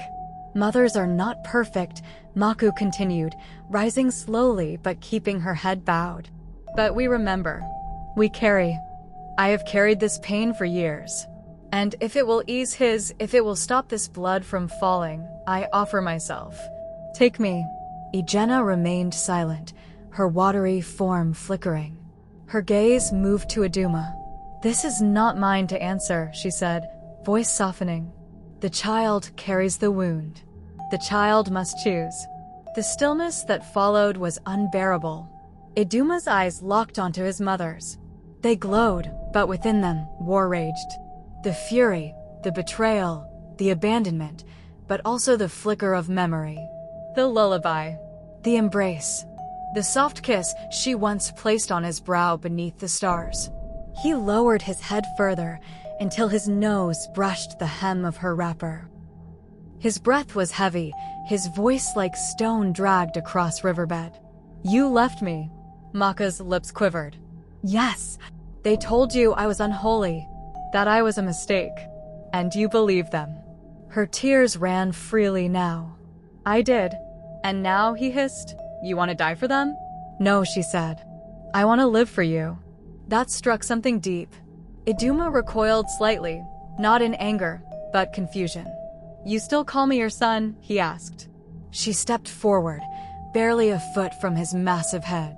"Mothers are not perfect," Maku continued, rising slowly but keeping her head bowed. "But we remember. We carry. I have carried this pain for years. And if it will ease his, if it will stop this blood from falling, I offer myself. Take me." Ejenna remained silent, her watery form flickering. Her gaze moved to Iduma. "This is not mine to answer," she said, voice softening. "The child carries the wound. The child must choose." The stillness that followed was unbearable. Iduma's eyes locked onto his mother's. They glowed, but within them, war raged. The fury, the betrayal, the abandonment, but also the flicker of memory. The lullaby. The embrace. The soft kiss she once placed on his brow beneath the stars. He lowered his head further until his nose brushed the hem of her wrapper. His breath was heavy, his voice like stone dragged across riverbed. "You left me." Maku's lips quivered. "Yes, they told you I was unholy, that I was a mistake, and you believed them." Her tears ran freely now. "I did, and now," he hissed, You want to die for them? No, she said. I want to live for you. That struck something deep. Iduma recoiled slightly, not in anger, but confusion. You still call me your son? He asked. She stepped forward, barely a foot from his massive head.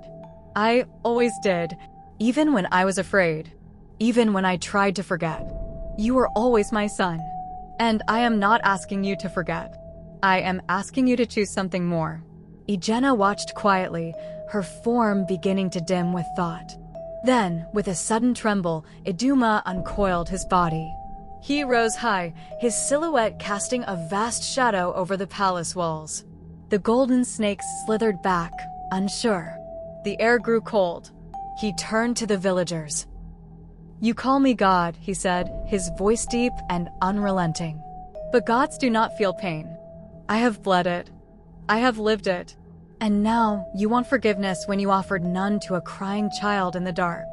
I always did, even when I was afraid, even when I tried to forget. You were always my son, and I am not asking you to forget. I am asking you to choose something more. Ejenna watched quietly, her form beginning to dim with thought. Then, with a sudden tremble, Iduma uncoiled his body. He rose high, his silhouette casting a vast shadow over the palace walls. The golden snakes slithered back, unsure. The air grew cold. He turned to the villagers. You call me God, he said, his voice deep and unrelenting. But gods do not feel pain. I have bled it. I have lived it. And now you want forgiveness when you offered none to a crying child in the dark.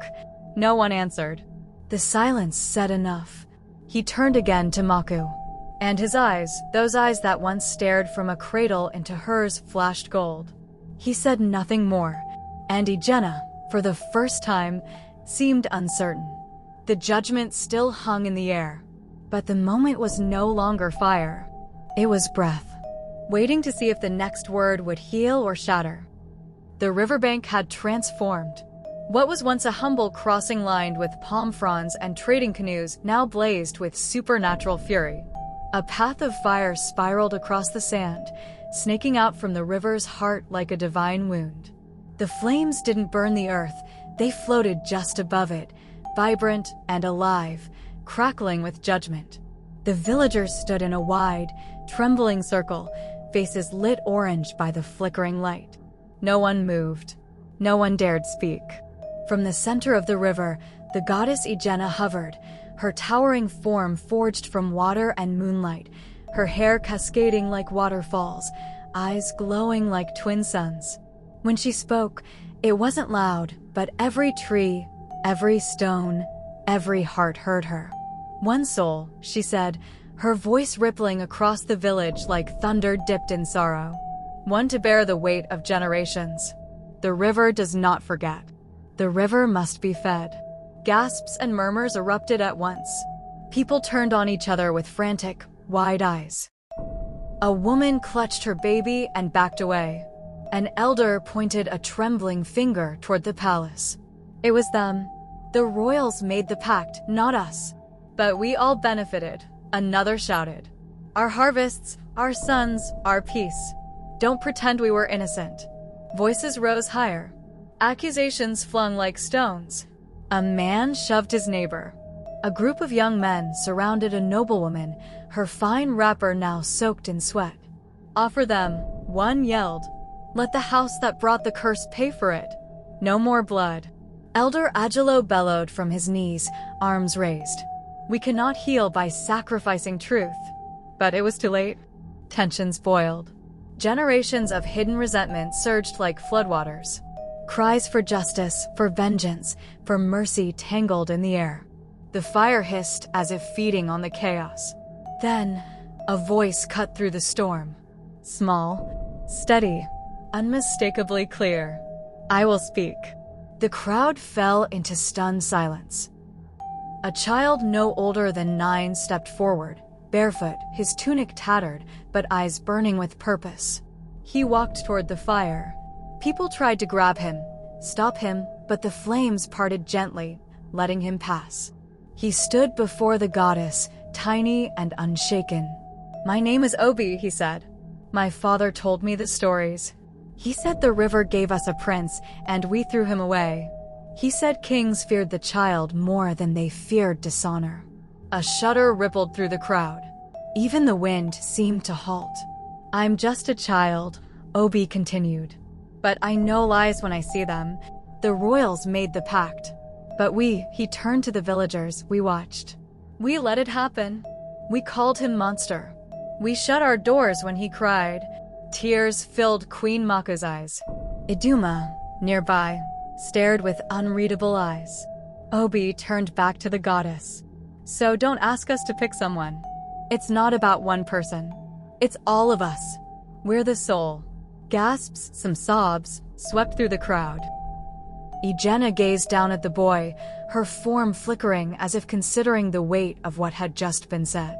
No one answered. The silence said enough. He turned again to Maku. And his eyes, those eyes that once stared from a cradle into hers, flashed gold. He said nothing more, and Ejenna, for the first time, seemed uncertain. The judgment still hung in the air, but the moment was no longer fire. It was breath, waiting to see if the next word would heal or shatter. The riverbank had transformed. What was once a humble crossing lined with palm fronds and trading canoes now blazed with supernatural fury. A path of fire spiraled across the sand, snaking out from the river's heart like a divine wound. The flames didn't burn the earth, they floated just above it, vibrant and alive, crackling with judgment. The villagers stood in a wide, trembling circle, faces lit orange by the flickering light. No one moved. No one dared speak. From the center of the river, the goddess Ejenna hovered, her towering form forged from water and moonlight, her hair cascading like waterfalls, eyes glowing like twin suns. When she spoke, it wasn't loud, but every tree, every stone, every heart heard her. One soul, she said, her voice rippling across the village like thunder dipped in sorrow. One to bear the weight of generations. The river does not forget. The river must be fed. Gasps and murmurs erupted at once. People turned on each other with frantic, wide eyes. A woman clutched her baby and backed away. An elder pointed a trembling finger toward the palace. It was them. The royals made the pact, not us. But we all benefited, another shouted. Our harvests, our sons, our peace. Don't pretend we were innocent. Voices rose higher. Accusations flung like stones. A man shoved his neighbor. A group of young men surrounded a noblewoman, her fine wrapper now soaked in sweat. Offer them, one yelled. Let the house that brought the curse pay for it. No more blood. Elder Agelo bellowed from his knees, arms raised. We cannot heal by sacrificing truth. But it was too late. Tensions boiled. Generations of hidden resentment surged like floodwaters. Cries for justice, for vengeance, for mercy tangled in the air. The fire hissed as if feeding on the chaos. Then, a voice cut through the storm. Small, steady, unmistakably clear. I will speak. The crowd fell into stunned silence. A child no older than 9 stepped forward, barefoot, his tunic tattered, but eyes burning with purpose. He walked toward the fire. People tried to grab him, stop him, but the flames parted gently, letting him pass. He stood before the goddess, tiny and unshaken. My name is Obi, he said. My father told me the stories. He said the river gave us a prince, and we threw him away. He said kings feared the child more than they feared dishonor. A shudder rippled through the crowd. Even the wind seemed to halt. I'm just a child, Obi continued. But I know lies when I see them. The royals made the pact. But he turned to the villagers, we watched. We let it happen. We called him monster. We shut our doors when he cried. Tears filled Queen Maku's eyes. Iduma, nearby, stared with unreadable eyes. Obi turned back to the goddess. So don't ask us to pick someone. It's not about one person. It's all of us. We're the soul. Gasps, some sobs, swept through the crowd. Ejenna gazed down at the boy, her form flickering as if considering the weight of what had just been said.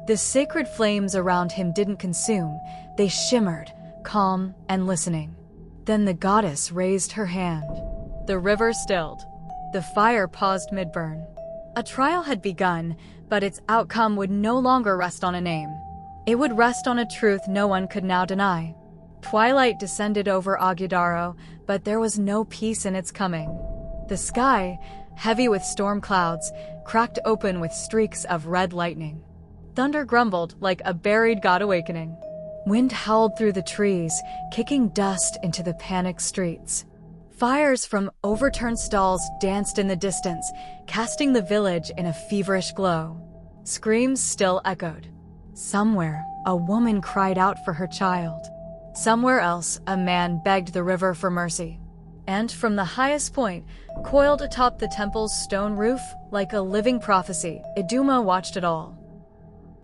The sacred flames around him didn't consume, they shimmered, calm and listening. Then the goddess raised her hand. The river stilled. The fire paused mid-burn. A trial had begun, but its outcome would no longer rest on a name. It would rest on a truth no one could now deny. Twilight descended over Ogudoro, but there was no peace in its coming. The sky, heavy with storm clouds, cracked open with streaks of red lightning. Thunder grumbled like a buried god awakening. Wind howled through the trees, kicking dust into the panicked streets. Fires from overturned stalls danced in the distance, casting the village in a feverish glow. Screams still echoed. Somewhere, a woman cried out for her child. Somewhere else, a man begged the river for mercy. And from the highest point, coiled atop the temple's stone roof, like a living prophecy, Iduma watched it all.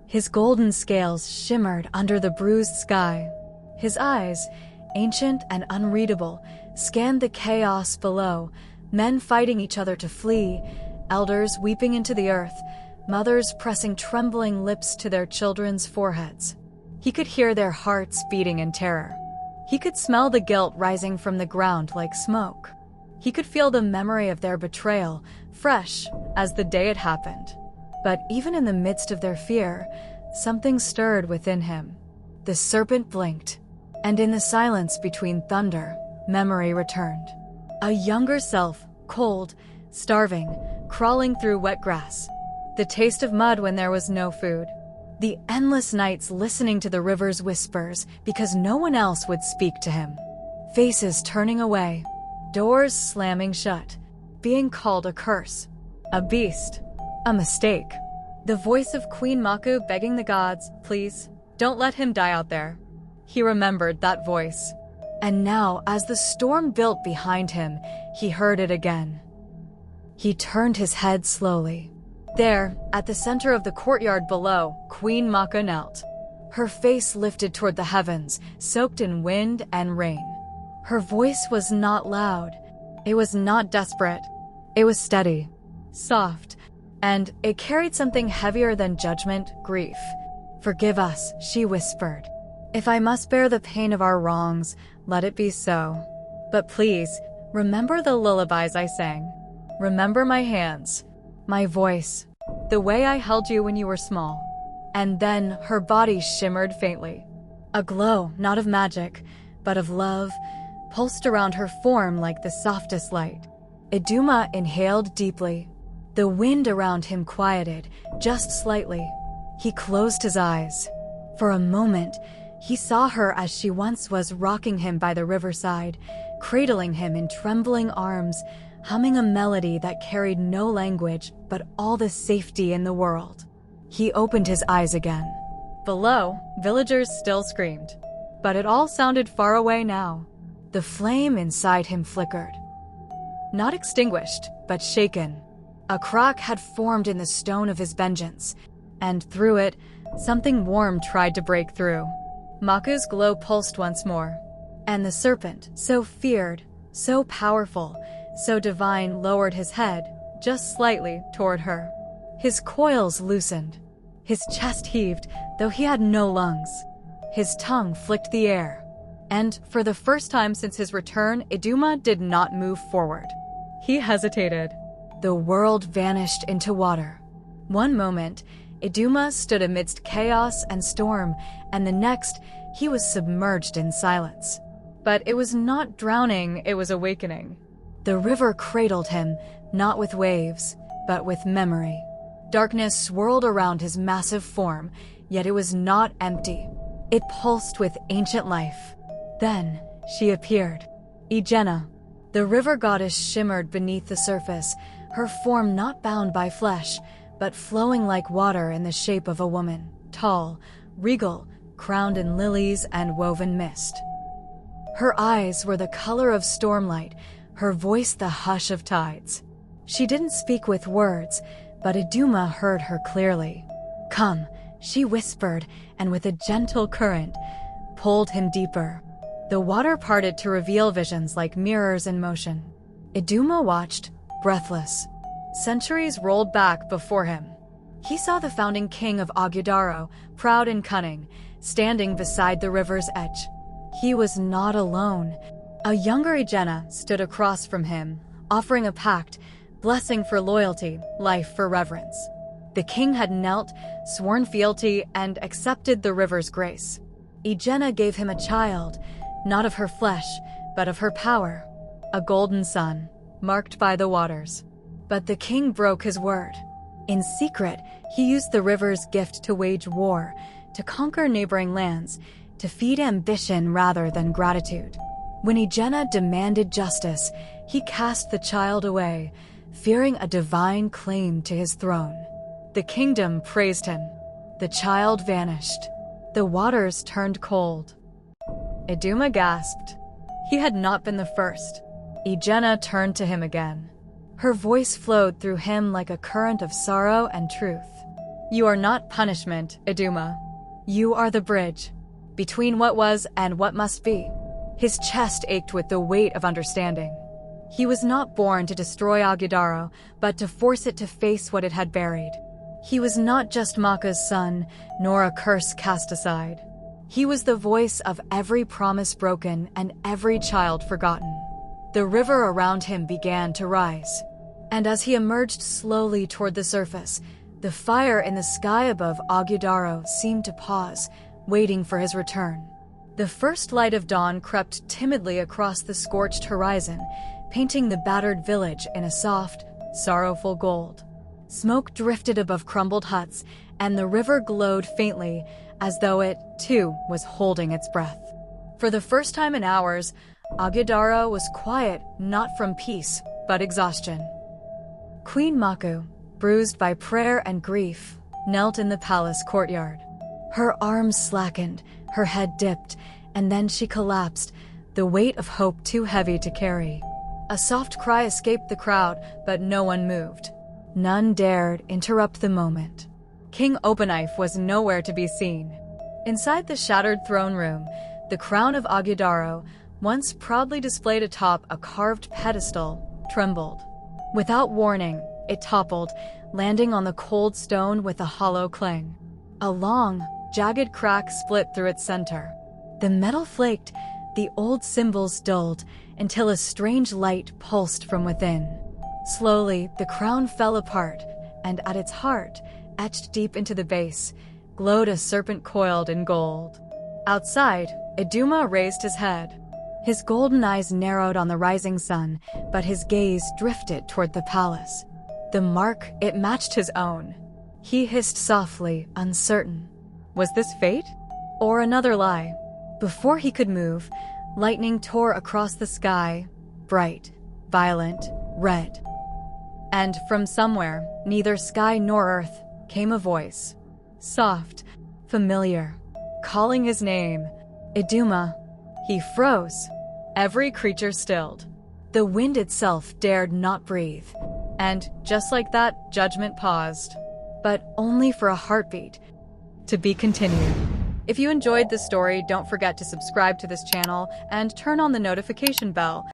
His golden scales shimmered under the bruised sky. His eyes, ancient and unreadable, scanned the chaos below, men fighting each other to flee, elders weeping into the earth, mothers pressing trembling lips to their children's foreheads. He could hear their hearts beating in terror. He could smell the guilt rising from the ground like smoke. He could feel the memory of their betrayal, fresh as the day it happened. But even in the midst of their fear, something stirred within him. The serpent blinked, and in the silence between thunder, memory returned. A younger self, cold, starving, crawling through wet grass. The taste of mud when there was no food. The endless nights listening to the river's whispers because no one else would speak to him. Faces turning away, doors slamming shut, being called a curse, a beast, a mistake. The voice of Queen Maku begging the gods, please, don't let him die out there. He remembered that voice. And now, as the storm built behind him, he heard it again. He turned his head slowly. There, at the center of the courtyard below, Queen Maku knelt. Her face lifted toward the heavens, soaked in wind and rain. Her voice was not loud. It was not desperate. It was steady, soft, and it carried something heavier than judgment, grief. Forgive us, she whispered. If I must bear the pain of our wrongs, let it be so. But please, remember the lullabies I sang. Remember my hands, my voice, the way I held you when you were small. And then her body shimmered faintly. A glow, not of magic, but of love, pulsed around her form like the softest light. Iduma inhaled deeply. The wind around him quieted, just slightly. He closed his eyes. For a moment, he saw her as she once was, rocking him by the riverside, cradling him in trembling arms, humming a melody that carried no language but all the safety in the world. He opened his eyes again. Below, villagers still screamed. But it all sounded far away now. The flame inside him flickered. Not extinguished, but shaken. A crack had formed in the stone of his vengeance, and through it, something warm tried to break through. Maku's glow pulsed once more, and the serpent, so feared, so powerful, so divine, lowered his head, just slightly, toward her. His coils loosened. His chest heaved, though he had no lungs. His tongue flicked the air. And, for the first time since his return, Iduma did not move forward. He hesitated. The world vanished into water. One moment, Iduma stood amidst chaos and storm, and the next, he was submerged in silence. But it was not drowning, it was awakening. The river cradled him, not with waves, but with memory. Darkness swirled around his massive form, yet it was not empty. It pulsed with ancient life. Then, she appeared. Ejenna. The river goddess shimmered beneath the surface, her form not bound by flesh, but flowing like water in the shape of a woman, tall, regal, crowned in lilies and woven mist. Her eyes were the color of stormlight, her voice the hush of tides. She didn't speak with words, but Iduma heard her clearly. Come, she whispered, and with a gentle current, pulled him deeper. The water parted to reveal visions like mirrors in motion. Iduma watched, breathless. Centuries rolled back before him. He saw the founding king of Ogudoro, proud and cunning, standing beside the river's edge. He was not alone. A younger Ejenna stood across from him, offering a pact, blessing for loyalty, life for reverence. The king had knelt, sworn fealty, and accepted the river's grace. Ejenna gave him a child, not of her flesh, but of her power, a golden son, marked by the waters. But the king broke his word. In secret, he used the river's gift to wage war, to conquer neighboring lands, to feed ambition rather than gratitude. When Ejenna demanded justice, he cast the child away, fearing a divine claim to his throne. The kingdom praised him. The child vanished. The waters turned cold. Iduma gasped. He had not been the first. Ejenna turned to him again. Her voice flowed through him like a current of sorrow and truth. You are not punishment, Iduma. You are the bridge between what was and what must be. His chest ached with the weight of understanding. He was not born to destroy Ogudoro, but to force it to face what it had buried. He was not just Maku's son, nor a curse cast aside. He was the voice of every promise broken and every child forgotten. The river around him began to rise. And as he emerged slowly toward the surface, the fire in the sky above Ogudoro seemed to pause, waiting for his return. The first light of dawn crept timidly across the scorched horizon, painting the battered village in a soft, sorrowful gold. Smoke drifted above crumbled huts, and the river glowed faintly, as though it, too, was holding its breath. For the first time in hours, Ogudoro was quiet, not from peace, but exhaustion. Queen Maku, bruised by prayer and grief, knelt in the palace courtyard. Her arms slackened, her head dipped, and then she collapsed, the weight of hope too heavy to carry. A soft cry escaped the crowd, but no one moved. None dared interrupt the moment. King Openknife was nowhere to be seen. Inside the shattered throne room, the crown of Ogudoro, once proudly displayed atop a carved pedestal, trembled. Without warning, it toppled, landing on the cold stone with a hollow clang. A long, jagged crack split through its center. The metal flaked, the old symbols dulled, until a strange light pulsed from within. Slowly, the crown fell apart, and at its heart, etched deep into the base, glowed a serpent coiled in gold. Outside, Iduma raised his head. His golden eyes narrowed on the rising sun, but his gaze drifted toward the palace. The mark, it matched his own. He hissed softly, uncertain. Was this fate? Or another lie? Before he could move, lightning tore across the sky, bright, violent, red. And from somewhere, neither sky nor earth, came a voice. Soft, familiar, calling his name. Iduma. He froze. Every creature stilled. The wind itself dared not breathe. And just like that, judgment paused. But only for a heartbeat. To be continued. If you enjoyed this story, don't forget to subscribe to this channel and turn on the notification bell.